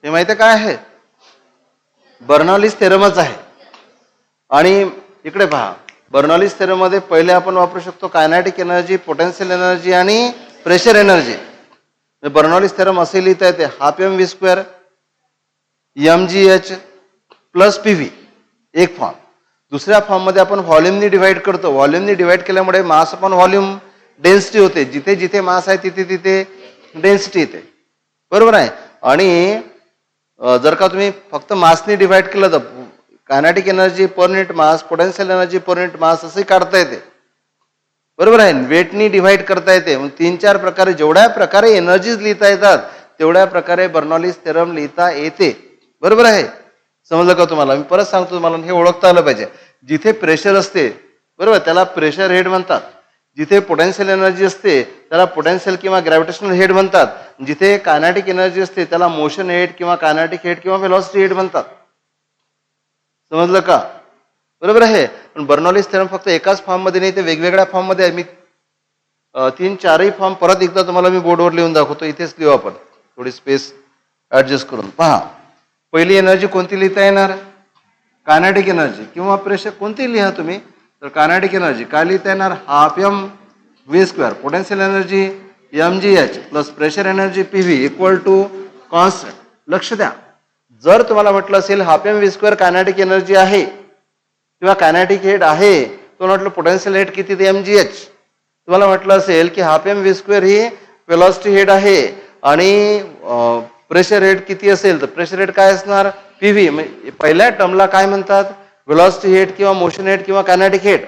हे माहिती आहे काय आहे? बर्नॉलीज थेरमच आहे. आणि इकडे पहा, बर्नॉलीज थेरम मध्ये पहिले आपण वापरू शकतो कायनेटिक एनर्जी, पोटेन्शियल एनर्जी आणि प्रेशर एनर्जी. बर्नॉलीज थेरम असे लिहिता येते: ½mv² mgh + pv. एक फॉर्म. दुसऱ्या फॉर्म मध्ये आपण व्हॉल्यूमनी डिवाइड करतो. व्हॉल्यूमनी डिवाइड केल्यामुळे मास अपॉन व्हॉल्यूम डेन्सिटी होते. जिथे जिथे मास आहे तिथे तिथे डेन्सिटी येते. बरोबर आहे. आणि जर का तुम्ही फक्त मासनी डिवाइड केलं तर कायनेटिक एनर्जी पर युनिट मास, पोटेन्शियल एनर्जी पर युनिट मास असे काढता येते. बरोबर आहे. वेटनी डिव्हाइड करता येते. मग 3-4 प्रकारे जेवढ्या प्रकारे एनर्जीज लिहिता येतात तेवढ्या प्रकारे बर्नॉलिस थेरम लिहिता येते. बरोबर आहे. समजलं का तुम्हाला? मी परत सांगतो तुम्हाला, हे ओळखता आलं पाहिजे. जिथे प्रेशर असते बरोबर त्याला प्रेशर हेड म्हणतात. जिथे पोटेन्शियल एनर्जी असते त्याला पोटेन्शियल किंवा ग्रॅव्हिटेशनल हेड म्हणतात. जिथे कायनेटिक एनर्जी असते त्याला मोशन हेड किंवा कायनेटिक हेड किंवा व्हेलॉसिटी हेड म्हणतात. समजलं का? बरोबर आहे. पण बर्नॉलिस थेरम फक्त एकाच फॉर्म मध्ये नाही, ते वेगवेगळ्या फॉर्म मध्ये आहे. मी 3-4ही फॉर्म परत एकदा तुम्हाला मी बोर्डवर लिहून दाखवतो. इथेच लिहू आपण, थोडी स्पेस ऍडजस्ट करून. पहा, पहिली एनर्जी कोणती लिहिता येणार? कायनेटिक एनर्जी किंवा प्रेशर कोणती लिहा तुम्ही. तर कायनेटिक एनर्जी काय लिहिता येणार? Half M V square. Potential energy mgh plus pressure energy pv equal to constant. लक्ष द्या, जर तुम्हाला म्हटलं असेल half M V square kinetic energy आहे किंवा कायनेटिक हेड आहे, तुम्हाला म्हटलं पोटेन्शियल हेड किती ते mgh. तुम्हाला म्हटलं असेल की हाफ एम व्ही स्क्वेअर ही वेलॉसिटी हेड आहे आणि प्रेशर हेड किती असेल, तर प्रेशर हेड काय असणार? पीव्ही. पहिल्या टर्मला काय म्हणतात? वेलॉसिटी हेड किंवा मोशन हेड किंवा कायनेटिक हेड.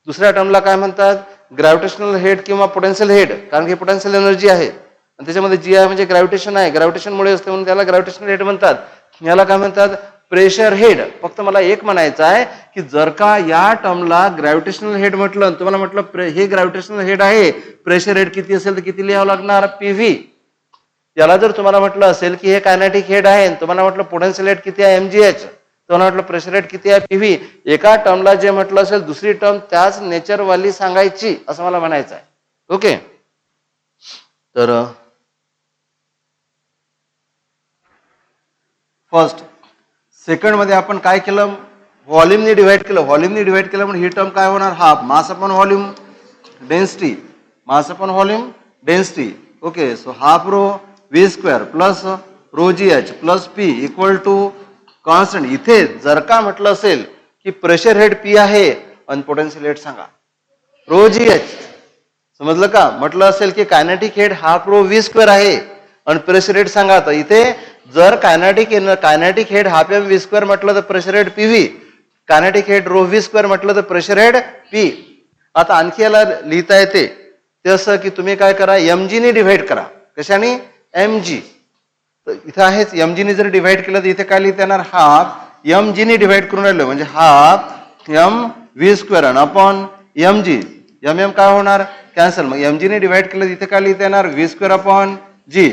दुसऱ्या टर्मला काय म्हणतात? ग्रॅव्हिटेशनल हेड किंवा पोटेन्शियल हेड, कारण की पोटेन्शियल एनर्जी आहे आणि त्याच्यामध्ये जी आहे म्हणजे ग्रॅव्हिटेशन आहे, ग्रॅव्हिटेशनमुळे असते म्हणून त्याला ग्रॅव्हिटेशनल हेड म्हणतात. याला काय म्हणतात? Pressure head. फक्त मला एक म्हणायचं आहे की जर का या टर्मला ग्रॅव्हिटेशनल हेड म्हटलं, तुम्हाला म्हटलं हे ग्रॅव्हिटेशनल हेड आहे, प्रेशर हेड किती असेल तर किती लिहावं लागणार? पीव्ही. याला जर तुम्हाला म्हटलं असेल की हे कायनेटिक हेड आहे, तुम्हाला म्हटलं पोटेन्शियल हेड किती आहे? mgh. तुम्हाला म्हटलं प्रेशर हेड किती आहे? पीव्ही. एका टर्मला जे म्हटलं असेल दुसरी टर्म त्याच नेचरवाली सांगायची, असं मला म्हणायचं आहे. ओके. तर फर्स्ट सेकंड मध्ये आपण काय केलं? व्हॉल्यूमने डिव्हाइड केलं. व्हॉल्यूमने डिव्हाइड केलं म्हणजे ही टर्म काय होणार? Half mass upon volume density. Mass upon volume density. Okay. So half rho V square plus rho G H plus P equal to constant. इथे जर का म्हटलं असेल की प्रेशर हेड पी आहे आणि पोटेन्शियल हेड सांगा रो जी एच. समजलं का? म्हटलं असेल की kinetic head half rho V square आहे आणि प्रेशर हेड सांगा, तर इथे जर kinetic head half M V square म्हटलं तर pressure head PV, kinetic head rho V square म्हटलं तर प्रेशर हेड पी. आता आणखी याला लिहिता येते ते असं की तुम्ही काय करा? mg ने डिव्हाइड करा. कशाने? mg. तर इथं आहेच, mg ने जर डिव्हाइड केलं तर इथे काय लिहिता येणार? हाफ mg ने डिव्हाइड करून राहिलो म्हणजे half M V square upon mg. M काय होणार? कॅन्सल. मग mg ने डिव्हाइड केलं इथे काय लिहिता येणार? व्ही स्क्वेअर अपॉन जी.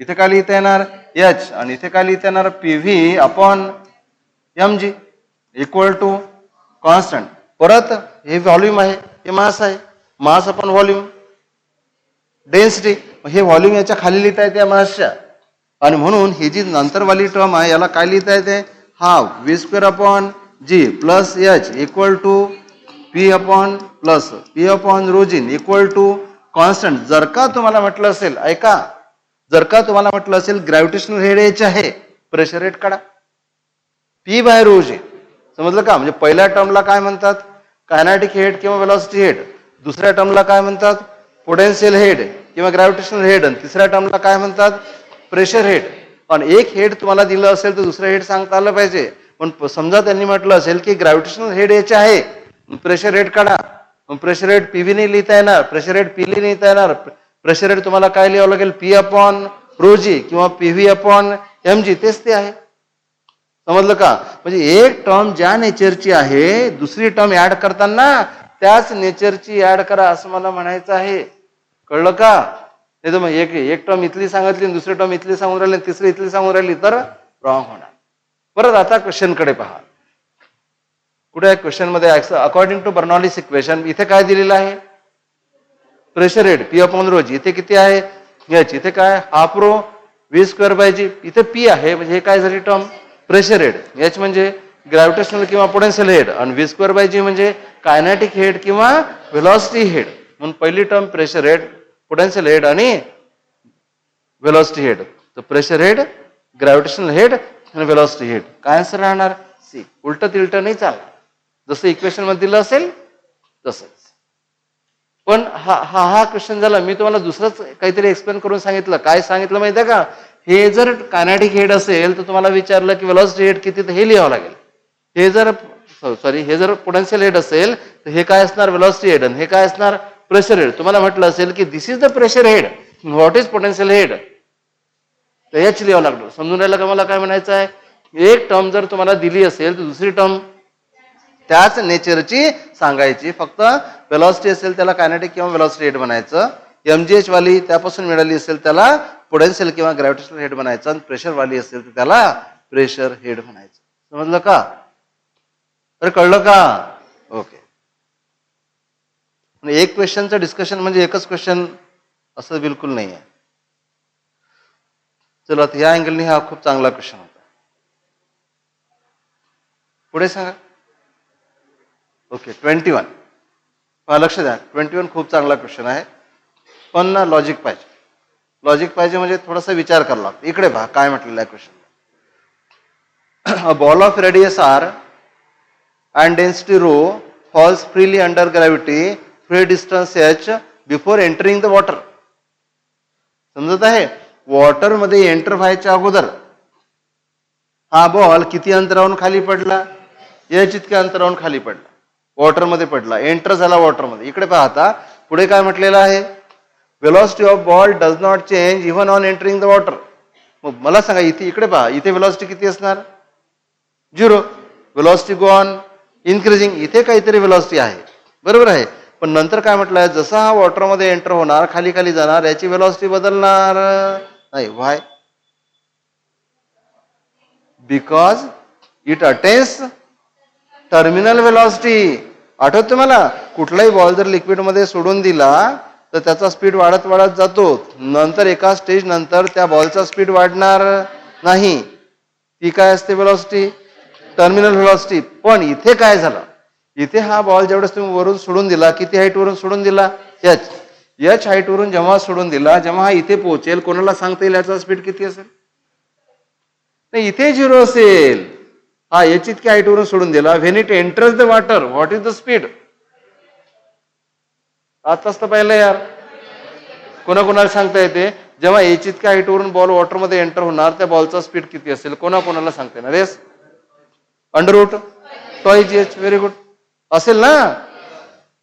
इथे काय लिहिता येणार? एच. आणि इथे काय लिहिता येणार? PV upon mg equal to constant. परत हे व्हॉल्यूम आहे, हे मास आहे, मास अपॉन व्हॉल्यूम डेन्सिटी. हे व्हॉल्यूम याच्या खाली लिहिता येते मासच्या, आणि म्हणून ही जी नंतरवाली टर्म आहे याला काय लिहिता येते? Half V square upon G plus H equal to P upon plus P upon रोजिन इक्वल टू कॉन्स्टंट. जर का तुम्हाला म्हटलं असेल, ऐका, जर का तुम्हाला म्हटलं असेल ग्रॅव्हिटेशनल हेड एच आहे, प्रेशर हेड काढा पी बाय रोज. समजलं का? म्हणजे पहिल्या टर्मला काय म्हणतात? कायनेटिक हेड किंवा वेलॉसिटी हेड. दुसऱ्या टर्मला काय म्हणतात? पोटेन्शियल हेड किंवा ग्रॅव्हिटेशनल हेड. आणि तिसऱ्या टर्मला काय म्हणतात? Pressure head. आणि एक हेड तुम्हाला दिलं असेल तर दुसरं हेड सांगता आलं पाहिजे. पण समजा त्यांनी म्हटलं असेल की ग्रॅव्हिटेशनल हेड एच आहे, प्रेशर हेड काढा. मग प्रेशर हेड पीव्ही ने लिहिता येणार, प्रेशर हेड पी ने लिहिता येणार. प्रेशर हेड तुम्हाला काय लिहावं लागेल? पी अपॉन रोजी किंवा पीव्ही अपॉन mg. तेच ते आहे. समजलं का? म्हणजे एक टर्म ज्या नेचरची आहे दुसरी टर्म ऍड करताना त्याच नेचरची ऍड करा, असं मला म्हणायचं आहे. कळलं का? नाही तर मग एक टर्म इथली सांगितली, दुसरी टर्म इथली सांगून राहिली, तिसरी इथली सांगून राहिली तर रॉंग होणार. परत आता क्वेश्चन कडे पहा. कुठे आहे क्वेश्चन मध्ये? अकॉर्डिंग टू बर्नॉलिस इक्वेशन इथे काय दिलेलं आहे? Pressure head P upon rho g. इथे किती आहे? एच. इथे काय? Half rho V square by g. इथे पी आहे म्हणजे हे काय झाली टर्म? Pressure head. एच म्हणजे ग्रॅव्हिटेशनल किंवा पोटेन्शियल हेड आणि व्ही स्क्वेअर बाय जी म्हणजे कायनेटिक हेड किंवा व्हेलॉसिटी हेड. म्हणून पहिली term pressure head, potential head आणि व्हेलॉसिटी हेड. तर प्रेशर हेड, ग्रॅव्हिटेशनल हेड आणि व्हेलॉसिटी हेड. काय आन्सर राहणार? सी. उलट तिलट नाही चालणार, जसं इक्वेशन मध्ये दिलं असेल तसंच. पण हा क्वेश्चन झाला. मी तुम्हाला दुसरंच काहीतरी एक्सप्लेन करून सांगितलं. काय सांगितलं माहिती आहे का? हे जर कायनेटिक हेड असेल तर तुम्हाला विचारलं की व्हेलॉसिटी हेड किती, तर हे लिहावं लागेल. हे जर सॉरी हे जर पोटेन्शियल हेड असेल तर हे काय असणार व्हेलॉसिटी हेड आणि हे काय असणार प्रेशर हेड. तुम्हाला म्हटलं असेल की this is the pressure head, what is potential head, तर एच लिहावं लागलं. समजून राहिलं का मला काय म्हणायचं आहे? एक टर्म जर तुम्हाला दिली असेल तर दुसरी टर्म त्याच नेचरची सांगायची. फक्त व्हेलॉसिटी असेल त्याला कायनेटिक किंवा व्हेलॉसिटी हेड म्हणायचं. एमजीएच वाली त्यापासून मिळाली असेल त्याला पोटेन्शियल किंवा ग्रॅव्हिटेशनल हेड म्हणायचं आणि प्रेशर वाली असेल तर त्याला प्रेशर हेड म्हणायचं. समजलं का? अरे कळलं का? ओके. एक क्वेश्चनचं डिस्कशन म्हणजे एकच क्वेश्चन असं बिलकुल नाही आहे. चला या अँगलने हा खूप चांगला क्वेश्चन होता. पुढे सांगा. ओके 21. लक्ष द्या 21 खूप चांगला क्वेश्चन आहे, पण ना लॉजिक पाहिजे. लॉजिक पाहिजे म्हणजे थोडासा विचार करावा लागतो. इकडे पहा काय म्हटलेलं आहे question. A ball of radius R and density rho falls freely under gravity through a distance h before entering the water. समजत आहे? वॉटर मध्ये एंटर व्हायच्या अगोदर हा बॉल किती अंतरावरून खाली पडला? h इतक्या अंतरावरून खाली पडला, वॉटर मध्ये पडला, एंटर झाला वॉटर मध्ये. इकडे पहा आता पुढे काय म्हटलेलं आहे? Velocity of ball does not change even on entering the water. मग मला सांगा इथे इकडे पहा इथे व्हेलॉसिटी किती असणार? 0. Velocity go on increasing. इथे काहीतरी व्हेलॉसिटी आहे, बरोबर आहे. पण नंतर काय म्हटलंय? जसा हा वॉटरमध्ये एंटर होणार खाली खाली जाणार याची व्हेलॉसिटी बदलणार नाही. Why? Because it attains terminal velocity. आठवते मला? कुठलाही बॉल जर लिक्विड मध्ये सोडून दिला तर त्याचा स्पीड वाढत वाढत जातो. नंतर एका स्टेज नंतर त्या बॉलचा स्पीड वाढणार नाही. ती काय असते? Velocity, terminal velocity. पण इथे काय झालं? इथे हा बॉल जेवढं तुम्ही वरून सोडून दिला, किती हाईट वरून सोडून दिला? एच हाईट वरून जेव्हा सोडून दिला, जेव्हा हा इथे पोहोचेल कोणाला सांगता येईल याचा स्पीड किती असेल? नाही, इथे 0 असेल. हा एच इतक्या हाईट वरून सोडून दिला. When it enters the water what is the speed? आताच तर पाहिलं यार. कोणाकोणाला सांगता येते? जेव्हा एच इतक्या हाईट वरून बॉल वॉटर मध्ये एंटर होणार त्या बॉलचा स्पीड किती असेल? कोणाकोणाला सांगता येणार? Yes, under root twice H. Very good. असेल ना?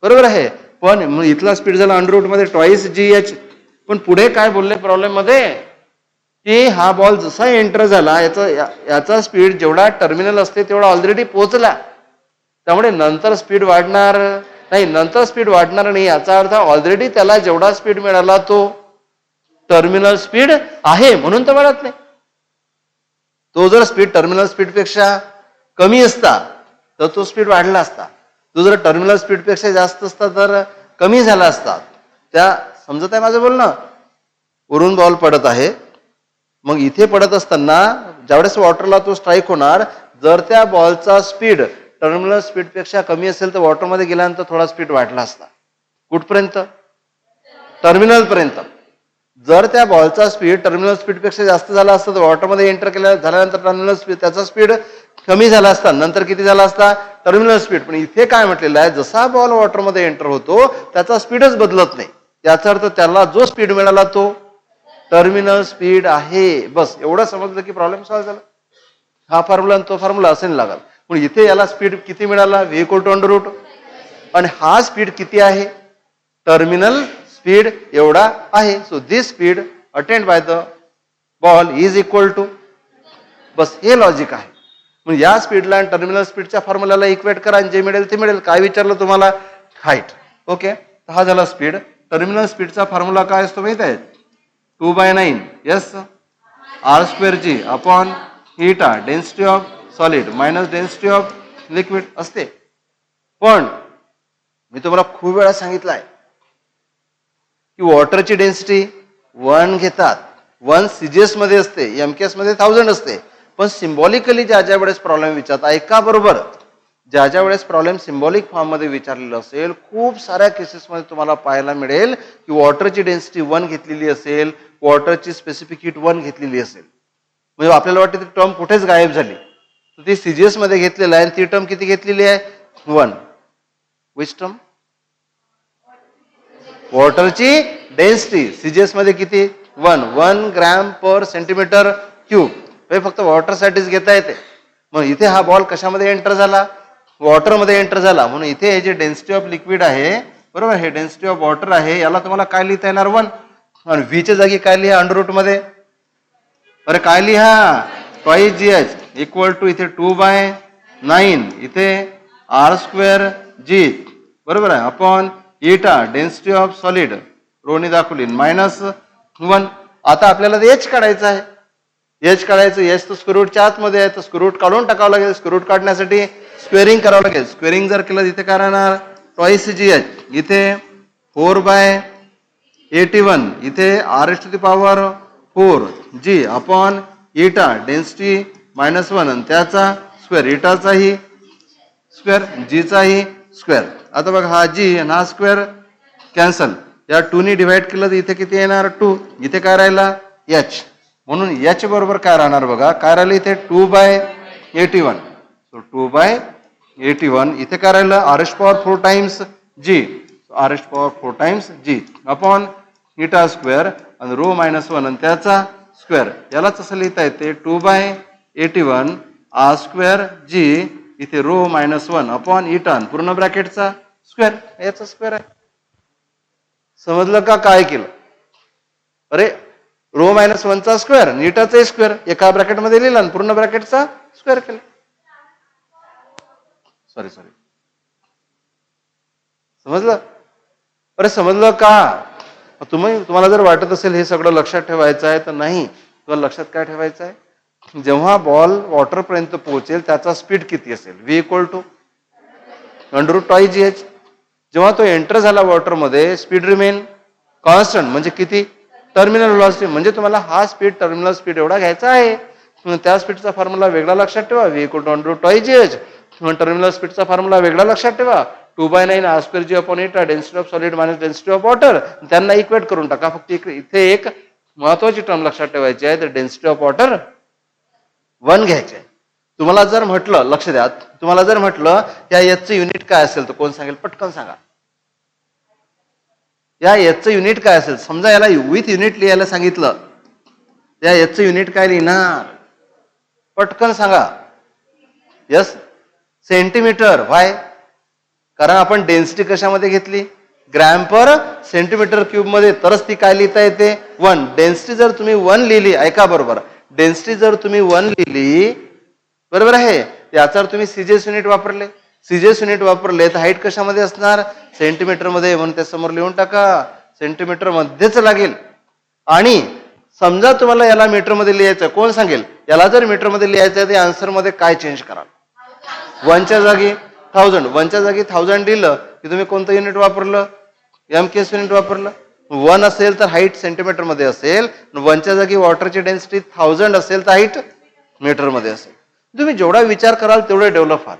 बरोबर आहे. पण इथला स्पीड झाला अंडर रूट मध्ये टॉईस जी एच. पण पुढे काय बोलले प्रॉब्लेम मध्ये? की हा बॉल जसा एंटर झाला याचा स्पीड जेवढा टर्मिनल असते तेवढा ऑलरेडी पोहोचला, त्यामुळे नंतर स्पीड वाढणार नाही. नंतर स्पीड वाढणार नाही याचा अर्थ ऑलरेडी त्याला जेवढा स्पीड मिळाला तो टर्मिनल स्पीड आहे म्हणून तर वाढत नाही. तो जर स्पीड टर्मिनल स्पीड पेक्षा कमी असता तर तो स्पीड वाढला असता. तो जर टर्मिनल स्पीड पेक्षा जास्त असता तर कमी झाला असता. त्या समजत आहे माझं बोलणं? वरून बॉल पडत आहे, मग इथे पडत असताना ज्यावेळेस वॉटरला तो स्ट्राईक होणार, जर त्या बॉलचा स्पीड टर्मिनल स्पीड पेक्षा कमी असेल तर वॉटरमध्ये गेल्यानंतर थोडा स्पीड वाढला असता. कुठपर्यंत? टर्मिनल पर्यंत. जर त्या बॉलचा स्पीड टर्मिनल स्पीड पेक्षा जास्त झाला असता तर वॉटरमध्ये एंटर झाल्यानंतर टर्मिनल स्पीड त्याचा स्पीड कमी झाला असता. नंतर किती झाला असता? Terminal speed. पण इथे काय म्हटलेलं आहे? जसा बॉल वॉटरमध्ये एंटर होतो त्याचा स्पीडच बदलत नाही. याचा अर्थ त्याला जो स्पीड मिळाला तो टर्मिनल स्पीड आहे. बस एवढं समजलं की प्रॉब्लेम सॉल्व्ह झाला. हा फॉर्म्युला आणि तो फॉर्म्युला असेल लागल. पण इथे याला स्पीड किती मिळाला? V equal to under root. आणि हा स्पीड किती आहे? टर्मिनल स्पीड एवढा आहे. So this speed attained by the ball is equal to. बस हे लॉजिक आहे. मग या स्पीडला आणि टर्मिनल स्पीडच्या फॉर्म्युलाला इक्वेट करा आणि जे मिळेल ते मिळेल. काय विचारलं तुम्हाला? हाईट. ओके, हा झाला स्पीड. टर्मिनल स्पीडचा फॉर्म्युला काय असतो माहित आहे? 2/9 yes R square G upon theta density of solid minus density of liquid असते. पण मी तुम्हाला खूप वेळा सांगितलंय की वॉटरची डेन्सिटी 1 घेतात. 1 सीजीएस मध्ये असते, एमकेएस मध्ये 1000 असते. पण सिम्बॉलिकली ज्या वेळेस प्रॉब्लेम विचारता, ऐका बरोबर, ज्या वेळेस प्रॉब्लेम सिम्बॉलिक फॉर्म मध्ये विचारलेला असेल, खूप साऱ्या केसेसमध्ये तुम्हाला पाहायला मिळेल की वॉटरची डेन्सिटी 1 घेतलेली असेल, वॉटरची स्पेसिफिक हीट 1 घेतलेली असेल. म्हणजे आपल्याला वाटतं ती टर्म कुठेच गायब झाली. तर ती सीजीएस मध्ये घेतलेलं आहे आणि ती टर्म किती घेतलेली आहे? 1. Which term? वॉटरची डेन्सिटी सीजीएस मध्ये किती? 1 ग्रॅम पर सेंटीमीटर क्यूब. हे फक्त वॉटर साठीच घेता येते. मग इथे हा बॉल कशामध्ये एंटर झाला? वॉटरमध्ये एंटर झाला, म्हणून इथे हे जे डेन्सिटी ऑफ लिक्विड आहे बरोबर, हे डेन्सिटी ऑफ वॉटर आहे, याला तुम्हाला काय लिहिता येणार 1, आणि व्हीच्या जागी काय लिहा अंडर रूट मध्ये, अरे काय लिहा twice G H equal to इथे 2/9 इथे r² g बरोबर आहे अपॉन इटा डेन्सिटी ऑफ सॉलिड रोनी दाखवली -1. आता आपल्याला एच काढायचं आहे, एच काढायचं, एच तर स्क्वेअररूटच्या आतमध्ये आहे, तर स्क्वेअररूट काढून टाकावं लागेल. स्क्वेअररूट काढण्यासाठी स्क्वेअरिंग करावं लागेल. स्क्वेअरिंग जर केलं इथे काय राहणार ट्वाईस जी एच इथे 4/81 इथे r⁴ g अपॉन इटा डेन्सिटी -1 आणि त्याचा स्क्वेअर, इटाचाही स्क्वेअर जीचाही स्क्वेअर. आता बघा हा जी आणि हा स्क्वेअर कॅन्सल, या 2 ने डिवाइड केलं तर इथे किती येणार 2, इथे काय राहिला एच, म्हणून एच बरोबर काय राहणार बघा, काय राहिलं इथे 2/81, सो 2/81 इथे काय राहिलं r⁴ times g, r⁴ times g upon इटा स्क्वेअर आणि रो -1 आणि त्याचा स्क्वेअर. यालाच असं लिहिता येते 2/81 r² g इथे रो -1 अपॉन इटा पूर्ण ब्रॅकेटचा स्क्वेअर, याचा स्क्वेअर आहे. समजलं का काय केलं, अरे रो -1 चा स्क्वेअर इटाचा स्क्वेअर एका ब्रॅकेटमध्ये लिहिला आणि पूर्ण ब्रॅकेटचा स्क्वेअर केला. सॉरी समजलं, अरे समजलं का. तुम्हाला जर वाटत असेल हे सगळं लक्षात ठेवायचं आहे तर नाही, तुम्हाला लक्षात काय ठेवायचं आहे, जेव्हा बॉल वॉटर पर्यंत पोहोचेल त्याचा स्पीड किती असेल, v = √2 gh. जेव्हा तो एंटर झाला वॉटरमध्ये स्पीड रिमेन कॉन्स्टंट, म्हणजे किती टर्मिनल व्हेलॉसिटी, म्हणजे तुम्हाला हा स्पीड टर्मिनल स्पीड एवढा घ्यायचा आहे. त्या स्पीडचा फॉर्म्युला वेगळा लक्षात ठेवा, v = √2 gh. टर्मिनल स्पीडचा फॉर्म्युला वेगळा लक्षात ठेवा, 2/9 r² g अपॉन इटा density of solid minus density of water, त्यांना इक्वेट करून टाका. फक्त इथे एक महत्वाची टर्म लक्षात ठेवायची आहे, तर डेन्सिटी ऑफ वॉटर 1 घ्यायचे. तुम्हाला जर म्हटलं, लक्ष द्या, तुम्हाला जर म्हटलं या एचचं युनिट काय असेल तर कोण सांगेल, पटकन सांगा. या एचचं युनिट काय असेल, समजा याला विथ युनिट लिहायला सांगितलं, या एचचं युनिट काय लिहिणार, पटकन सांगा. Yes centimetre. व्हाय, कारण आपण डेन्सिटी कशामध्ये घेतली, ग्रॅम पर सेंटीमीटर क्यूब मध्ये, तरच ती काय लिहिता येते 1. डेन्सिटी जर तुम्ही 1 लिहिली, ऐका बरोबर, डेन्सिटी जर तुम्ही 1 लिहिली बरोबर आहे, याचा तुम्ही सीजीएस युनिट वापरले, सीजीएस युनिट वापरले तर हाईट कशामध्ये असणार सेंटीमीटर मध्ये, म्हणून त्या समोर लिहून टाका सेंटीमीटर मध्येच लागेल. आणि समजा तुम्हाला याला मीटर मध्ये लिहायचं, कोण सांगेल, याला जर मीटर मध्ये लिहायचं आहे तर आन्सर मध्ये काय चेंज कराल, 1च्या जागी 1000, 1च्या जागी 1000 लिहिलं की तुम्ही कोणतं युनिट वापरलं, MKS युनिट वापरलं. 1 असेल तर हाईट सेंटीमीटर मध्ये असेल, 1च्या जागी वॉटरची डेन्सिटी 1000 असेल तर हाईट मीटर मध्ये असेल. तुम्ही जेवढा विचार कराल तेवढे डेव्हलप व्हाल,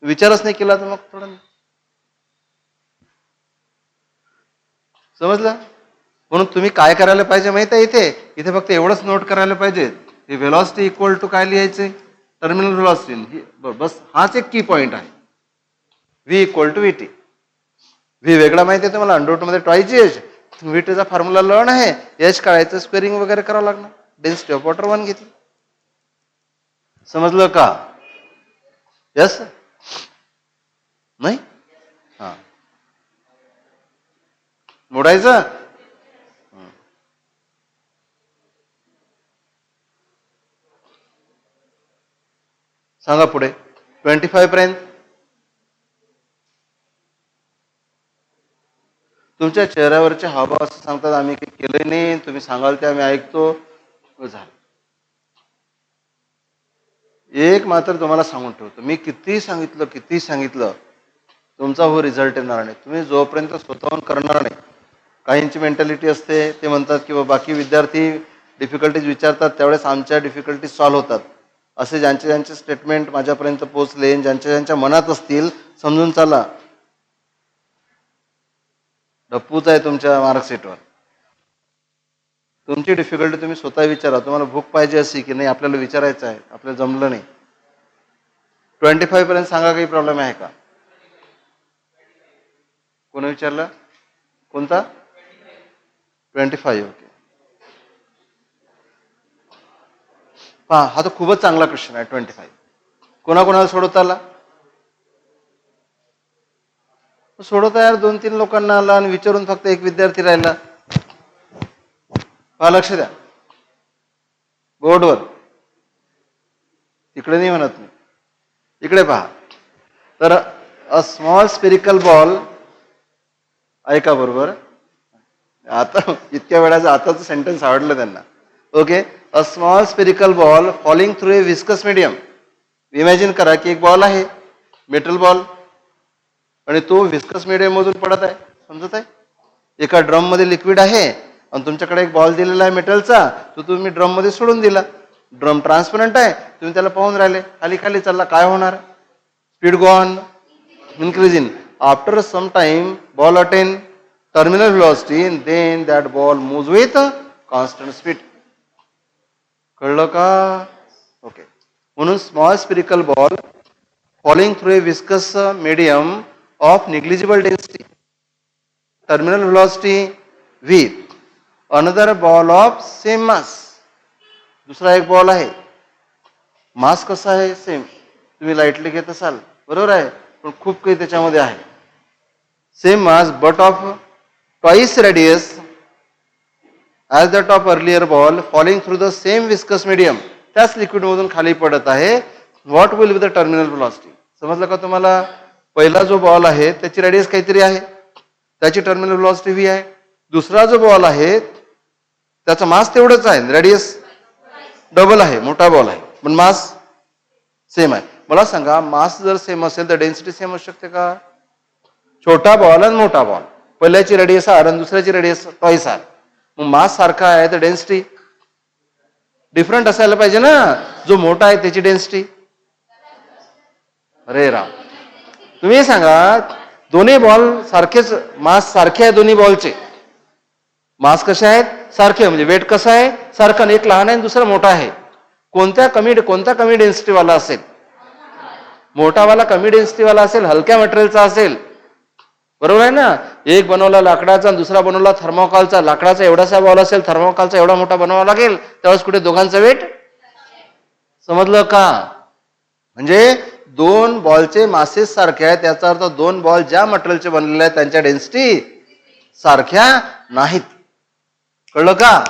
विचारच नाही केला तर मग थोडं समजलं. म्हणून तुम्ही काय करायला पाहिजे माहिती आहे, इथे फक्त एवढंच नोट करायला पाहिजे, व्हेलॉसिटी इक्वल टू काय लिहायचे, टर्मिनल व्हेलॉसिटी, बस हाच एक की पॉइंट आहे. v = vt, v वेगळा माहिती आहे तुम्हाला, अंडर रूट मध्ये ट्वाईस gh, vtचा फॉर्म्युला लर्न आहे, एच काढायचं, स्क्वेअरिंग वगैरे करावं लागणार, डेन्सिटी ऑफ वॉटर 1 घेतली. समजलं का, यस नाही, हा मोडायचं. सांगा पुढे 25 पर्यंत. तुमच्या चेहऱ्यावरचे हावभाव असं सांगतात आम्ही काही केले नाही, तुम्ही सांगाल ते आम्ही ऐकतो, झालं. एक मात्र तुम्हाला सांगून ठेवतो, मी किती सांगितलं तुमचा हो रिझल्ट येणार नाही, तुम्ही जोपर्यंत स्वतःहून करणार नाही. काहींची मेंटॅलिटी असते, ते म्हणतात की बाकी विद्यार्थी डिफिकल्टीज विचारतात त्यावेळेस आमच्या डिफिकल्टीज सॉल्व्ह होतात. असे ज्यांचे स्टेटमेंट माझ्यापर्यंत पोहोचले, ज्यांच्या मनात असतील, समजून चाला, डप्पूच आहे तुमच्या मार्कशीटवर. तुमची डिफिकल्टी तुम्ही स्वतः विचारा, तुम्हाला भूक पाहिजे अशी की नाही आपल्याला विचारायचं आहे, आपल्याला जमलं नाही. 25 पर्यंत सांगा, काही प्रॉब्लेम आहे का, कोणी विचारलं, कोणता 25, ओके. हा तर खूपच चांगला क्वेश्चन आहे 25. कोणाकोणाला सोडवता आला, सोडवता यार 2-3 लोकांना आला आणि विचारून फक्त एक विद्यार्थी राहिला. पहा लक्ष द्या बोर्डवर, इकडे नाही म्हणत मी, इकडे पहा. तर अ स्मॉल स्पेरिकल बॉल, ऐका बरोबर, आता इतक्या वेळाचं आताच सेंटेन्स आवडलं त्यांना. Okay, a small spherical ball falling through a viscous medium. Imagine करा की एक बॉल आहे, मेटल बॉल, आणि तो विस्कस मीडियम मधून पडत आहे. समजत आहे? एका ड्रम मध्ये लिक्विड आहे आणि तुमच्याकडे एक बॉल दिलेला आहे मेटलचा, तो तुम्ही ड्रम मध्ये सोडून दिला. ड्रम ट्रान्सपरंट आहे, तुम्ही त्याला पाहून राहिले, खाली खाली चालला, काय होणार? Speed go on increasing. After some time ball attain terminal velocity and then that ball moves with constant speed. कळलं का? ओके. म्हणून small spherical ball falling through a viscous medium of negligible density, terminal velocity with another ball of same mass. दुसरा एक ball आहे, मास कसा आहे? Same. तुम्ही lightly घेत असाल, बरोबर आहे, पण खूप काही त्याच्यामध्ये आहे. Same mass but of twice radius as that of earlier ball falling through the same viscous medium. त्याच लिक्विड मधून खाली पडत आहे. What will be the terminal velocity? समजलं का तुम्हाला? पहिला जो बॉल आहे त्याची रेडियस काहीतरी आहे, त्याची टर्मिनल व्हेलॉसिटी व्ही आहे. दुसरा जो बॉल आहे त्याचा मास तेवढंच आहे, रेडियस डबल आहे, मोठा बॉल आहे, पण मास सेम आहे. मला सांगा, मास जर सेम असेल तर डेन्सिटी सेम असू शकते का? छोटा बॉल आणि मोठा बॉल, पहिल्याची रेडियस आर आणि दुसऱ्याची रेडियस ट्वाइस आर, मग मास सारखा आहे तर डेन्सिटी डिफरंट असायला पाहिजे ना. जो मोठा आहे त्याची डेन्सिटी, अरे राम, तुम्ही सांगा, दोन्ही बॉल सारखेच, मास सारखे आहे दोन्ही बॉलचे, मास कसे आहेत? सारखे, म्हणजे वेट कसं आहे? सारखं. एक लहान आहे दुसरा मोठा आहे. कोणता कमी डेन्सिटी वाला असेल? मोठावाला कमी डेन्सिटी वाला असेल, हलक्या मटेरियलचा असेल, बरोबर आहे ना. एक बनवला लाकडाचा आणि दुसरा बनवला थर्मोकॉलचा. लाकडाचा एवढासा बॉल असेल, थर्मोकॉलचा एवढा मोठा बनवावा लागेल, त्यावेळेस कुठे दोघांचा वेट. समजलं का? म्हणजे दोन बॉलचे मासेस सारखे आहेत, याचा अर्थ दोन बॉल ज्या मटेरियलचे बनलेले आहेत त्यांच्या डेन्सिटी सारख्या नाहीत. कळलं का?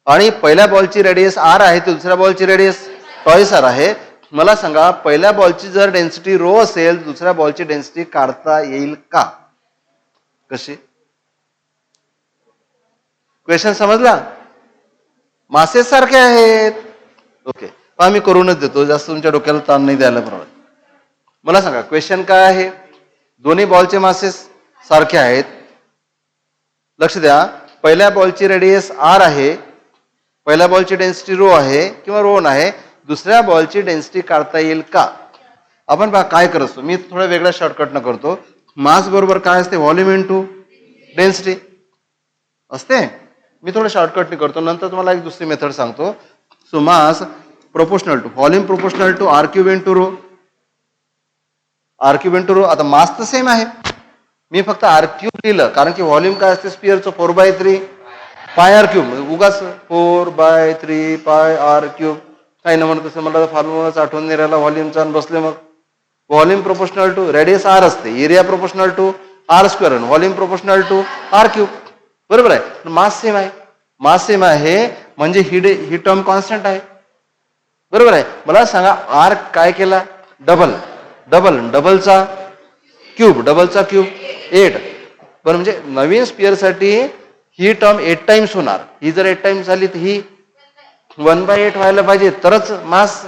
आणि पहिल्या बॉलची रेडियस आर आहे, तर दुसऱ्या बॉलची रेडियस ट्वाइस आर आहे. मला सांगा, पहिल्या बॉलची जर डेन्सिटी रो असेल, दुसऱ्या बॉलची डेन्सिटी काढता येईल का? कशी? क्वेश्चन समजला? मासेस सारखे आहेत. ओके, मी करूनच देतो, जास्त तुमच्या डोक्याला ताण नाही द्यायला. बरोबर. मला सांगा, क्वेश्चन काय आहे? दोन्ही बॉलचे मासेस सारखे आहेत. लक्ष द्या, पहिल्या बॉलची रेडियस आर आहे, पहिल्या बॉलची डेन्सिटी रो आहे किंवा रो आहे, दुसऱ्या बॉलची डेन्सिटी काढता येईल का? आपण पहा काय करत असतो. मी थोडा वेगळा शॉर्टकट न करतो. मास बरोबर काय असते? व्हॉल्यूम इंटू डेन्सिटी असते. मी थोडं शॉर्टकट करतो, नंतर तुम्हाला एक दुसरी मेथड सांगतो. So mass proportional to volume, proportional to R cube into rho. R cube into rho. आता मास तर सेम आहे, मी फक्त आर क्यूब लिहिलं, कारण की व्हॉल्यूम काय असते स्पिअरचं? 4/3 पाय आर क्यूब. उगाच 4/3 पाय आर क्यूब काही ना म्हणत असेल, मला फॉर्म्युलाच आठवण नाही राहिला व्हॉल्यूमचा, बसले. मग volume proportional to radius R असते, area proportional to R square, volume proportional to R cube. बरोबर आहे. मास सेम आहे, मास सेम आहे म्हणजे ही टर्म कॉन्स्टंट आहे. बरोबर आहे. मला सांगा, आर काय केला? डबल. डबलचा क्यूब, 8. बरं, म्हणजे नवीन स्पिअरसाठी ही टर्म 8 टाइम्स होणार. ही जर 8 टाइम्स झाली तर ही 1/8 व्हायला पाहिजे, तरच मास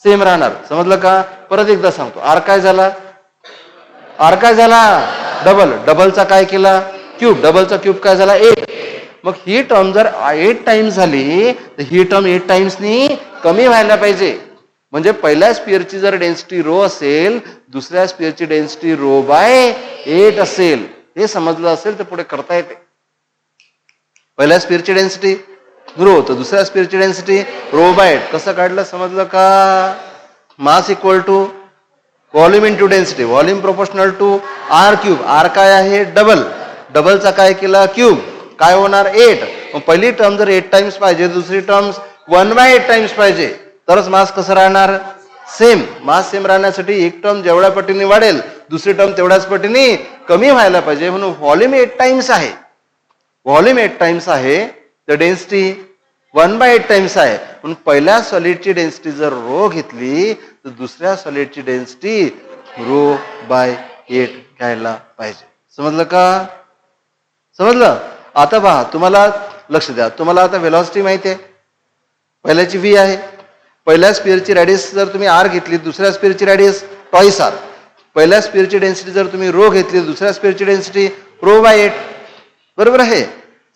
सेम राहणार. समजलं का? परत एकदा सांगतो. आर काय झाला? डबलचा काय केला? क्यूब. डबलचा क्यूब काय झाला? 8. मग ही टर्म जर 8 टाइम्स झाली तर ही टर्म 8 टाइम्सनी कमी व्हायला पाहिजे. म्हणजे पहिल्या स्पिअरची जर डेन्सिटी रो असेल, दुसऱ्या स्पिअरची डेन्सिटी रो बाय 8 असेल. हे समजलं असेल तर पुढे करता येते. पहिल्या स्पिअरची डेन्सिटी रो, तर दुसऱ्या स्पिअरची डेन्सिटी रो बाय 8. कसं काढलं? समजलं का? Mass equal to volume into density, volume proportional to R cube. R काय आहे? डबलचा काय केला? क्यूब. काय होणार? 8. मग पहिली टर्म जर 8 टाइम्स पाहिजे, दुसरी टर्म 1/8 टाइम्स पाहिजे, तरच मास कसं राहणार? सेम मास सेम राहण्यासाठी एक टर्म जेवढ्या पटीने वाढेल दुसरी टर्म तेवढ्याच पटीने कमी व्हायला पाहिजे, म्हणून व्हॉल्यूम 8 टाइम्स आहे. व्हॉल्यूम 8 टाइम्स आहे तर डेन्सिटी 1/8 टाइम्स आहे. म्हणून पहिल्या सॉलिडची डेन्सिटी जर रो घेतली तर दुसऱ्या सॉलिडची डेन्सिटी ρ/8 घ्यायला पाहिजे. समजलं का? समजलं? आता पहा, तुम्हाला लक्ष द्या, तुम्हाला आता व्हेलॉसिटी माहिती आहे, पहिल्याची v आहे. पहिल्या स्पिअरची रॅडियस जर तुम्ही r घेतली, दुसऱ्या स्पिअरची रॅडियस टॉईस r. पहिल्या स्पिअरची डेन्सिटी जर तुम्ही रो घेतली, दुसऱ्या स्पिअरची डेन्सिटी ρ/8. बरोबर आहे?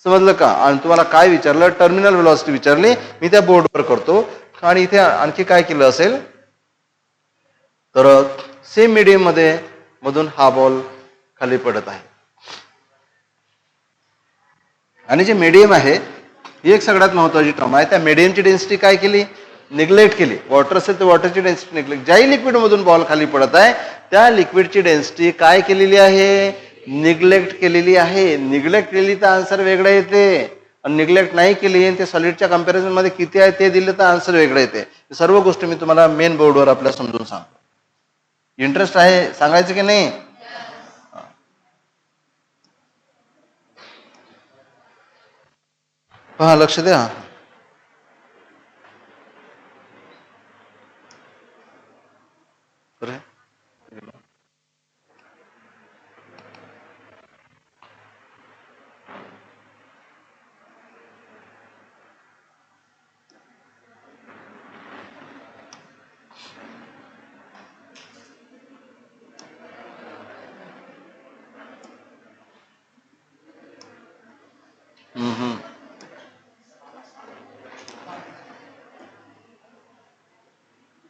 समजलं का? आणि तुम्हाला काय विचारलं? टर्मिनल व्हेलॉसिटी विचारली. मी त्या बोर्डवर करतो. आणि इथे आणखी काय केलं असेल तर सेम मीडियम मध्ये मधून हा बॉल खाली पडत आहे. आणि जे मीडियम आहे ही एक सगळ्यात महत्वाची टर्म आहे. त्या मीडियमची डेन्सिटी काय केली? निग्लेक्ट केली. वॉटर असेल तर वॉटरची डेन्सिटी निग्लेक्ट. ज्याही लिक्विड मधून बॉल खाली पडत आहे त्या लिक्विडची डेन्सिटी काय केलेली आहे? निग्लेक्ट केलेली आहे. निग्लेक्ट केली तर आन्सर वेगळं येते, आणि निग्लेक्ट नाही केली आणि ते सॉलिडच्या कंपॅरिझन मध्ये किती आहे ते दिले तर आन्सर वेगळं येते. सर्व गोष्टी मी तुम्हाला मेन बोर्डवर आपल्या समजून सांगतो. इंटरेस्ट आहे सांगायचं की नाही? पहा, लक्ष द्या.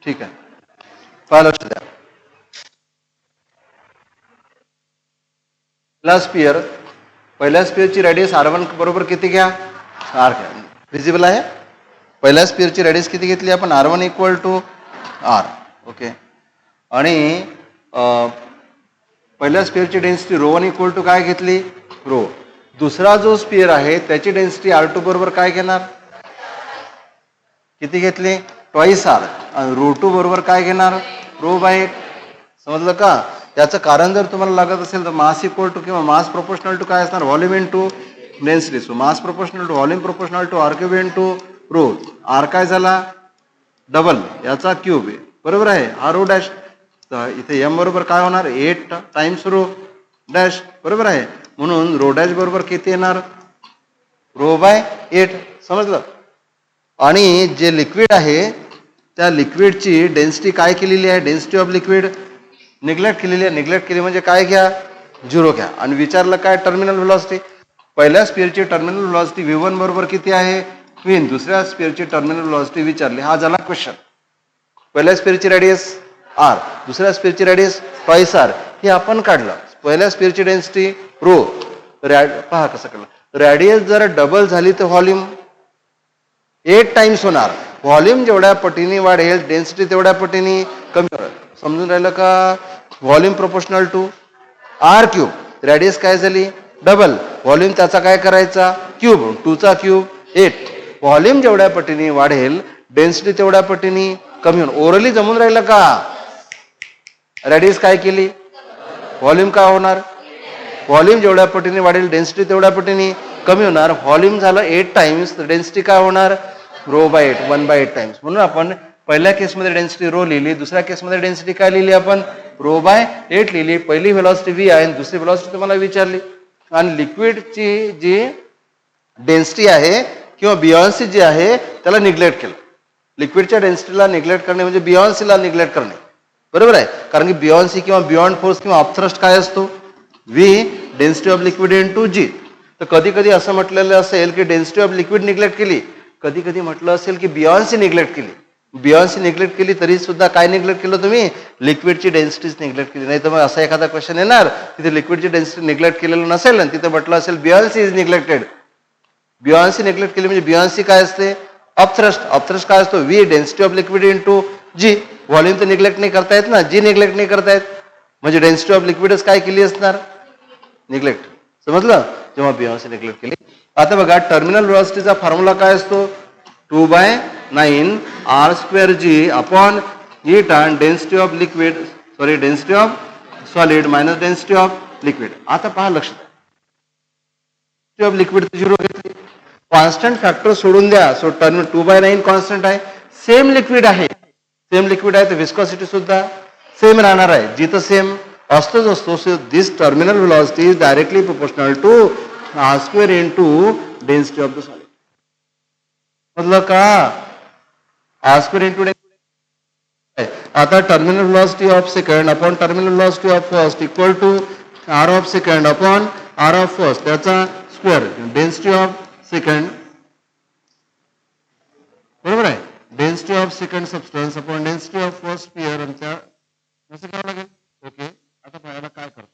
ठीक आहे, पहा, लक्ष द्या. पहिल्या स्पिअरची रेडियस r1 बरोबर किती घ्या? r घ्या. विजिबल आहे? पहिल्या स्पिअरची रेडियस किती घेतली आपण? r1 = r. ओके. आणि पहिल्या स्पिअरची डेन्सिटी ρ1 = काय घेतली? रो. दुसरा जो स्पिअर आहे त्याची डेन्सिटी r2 बरोबर काय घेणार? किती घेतली? Twice r. आणि ρ2 बरोबर काय घेणार? ρ/8. समजलं का? त्याचं कारण जर तुम्हाला लागत असेल तर मास इक्वल टू किंवा मास प्रोपोर्शनल टू काय असणार? Volume into density. So mass proportional to volume proportional to r³ into rho. r काय झाला? डबल याचा क्यूब आहे. बरोबर आहे? हा रो डॅश. तर इथे m बरोबर काय होणार? 8 टाइम्स रो डॅश. बरोबर आहे? म्हणून रो डॅश बरोबर किती येणार? ρ/8. समजलं? आणि जे लिक्विड आहे त्या लिक्विडची डेन्सिटी काय केलेली आहे? डेन्सिटी ऑफ लिक्विड निग्लेक्ट केलेली आहे. निग्लेक्ट केली म्हणजे काय घ्या? 0 घ्या. आणि विचारलं काय? Terminal velocity. पहिल्या स्पिअरची टर्मिनल व्हेलॉसिटी v1 बरोबर किती आहे? क्वीन. दुसऱ्या स्पिअरची टर्मिनल व्हेलॉसिटी विचारली. हा झाला क्वेश्चन. पहिल्या स्पिअरची रेडियस r, दुसऱ्या स्पिअरची रेडियस ट्वाईस r. हे आपण काढलं. पहिल्या स्पिअरची डेन्सिटी रो. पहा कसं काढलं. रेडियस जर डबल झाली तर व्हॉल्यूम 8 टाइम्स होणार. व्हॉल्यूम जेवढ्या पटीने वाढेल डेन्सिटी तेवढ्या पटीने कमी होणार. समजून राहिलं का? Volume proportional to r³. Radius काय झाली? डबल. व्हॉल्यूम त्याचा काय करायचा? क्यूब. 2 चा क्यूब 8. व्हॉल्यूम जेवढ्या पटीने वाढेल डेन्सिटी तेवढ्या पटीने कमी होणार. ओरली जमून राहिलं का? रेडियस काय केली? व्हॉल्यूम काय होणार? व्हॉल्यूम जेवढ्या पटीने वाढेल डेन्सिटी तेवढ्या पटीने कमी होणार. व्हॉल्यूम झालं 8 टाइम्स तर डेन्सिटी काय होणार? ρ/8 1/8 टाइम्स. म्हणून आपण पहिल्या केसमध्ये डेन्सिटी रो लिहिली, दुसऱ्या केसमध्ये डेन्सिटी काय लिहिली आपण? ρ/8 लिहिली. पहिली व्हेलॉसिटी v आहे आणि दुसरी व्हेलॉसिटी तुम्हाला विचारली. आणि लिक्विडची जी डेन्सिटी आहे किंवा बियॉन्सी जी आहे त्याला निग्लेक्ट केलं. लिक्विडच्या डेन्सिटीला निग्लेक्ट करणे म्हणजे बियॉन्सीला निग्लेक्ट करणे. बरोबर आहे? कारण की बियॉन्सी किंवा बियॉन्ड फोर्स किंवा अपथ्रस्ट काय असतो? v density of liquid into g. तर कधी कधी असं म्हटलेलं असेल की डेन्सिटी ऑफ लिक्विड निग्लेक्ट केली, कधी कधी म्हटलं असेल की बियॉन्सी निग्लेक्ट केली. बियॉन्सी निग्लेक्ट केली तरी सुद्धा काय निग्लेक्ट केलं तुम्ही? लिक्विडची डेन्सिटीच निग्लेक्ट केली. नाही तर मग असा एखादा क्वेश्चन येणार तिथे लिक्विडची डेन्सिटी निग्लेक्ट केलेलं नसेल आणि तिथे म्हटलं असेल बियॉन्सी इज निग्लेक्टेड. बियॉन्सी निग्लेक्ट केली म्हणजे बियॉन्सी काय असते? अपथ्रस्ट. अपथ्रस्ट काय असतो? v density of liquid into g. Volume तर निग्लेक्ट नाही करता येत ना, g निग्लेक्ट नाही करता येत म्हणजे डेन्सिटी ऑफ लिक्विडच काय केली असणार? निग्लेक्ट. समजलं? जेव्हा बियॉन्सी निग्लेक्ट केली. आता बघा टर्मिनल व्हेलॉसिटीचा फॉर्म्युला काय असतो? 2/9 r² g अपॉन हीट आणि density of liquid sorry density of solid minus density of liquid. आता पहा लक्षात डेन्सिटी ऑफ लिक्विड 0 घेतली. कॉन्स्टंट फॅक्टर सोडून द्या. सो टर्म 2/9 कॉन्स्टंट आहे. सेम लिक्विड आहे तर विस्कॉसिटी सुद्धा सेम राहणार आहे. जिथं सेम असतोच असतो. So this terminal velocity is directly proportional to R square into density of the solid. मतलब का आर स्क्वेअर इंटू आता terminal velocity of second upon terminal velocity of first equal to R of second upon R of first त्याचा square density of second बरोबर आहे. Density of second substance upon density of first sphere आणि त्या कसं करावं लागेल. Okay आता पाहायला काय करतो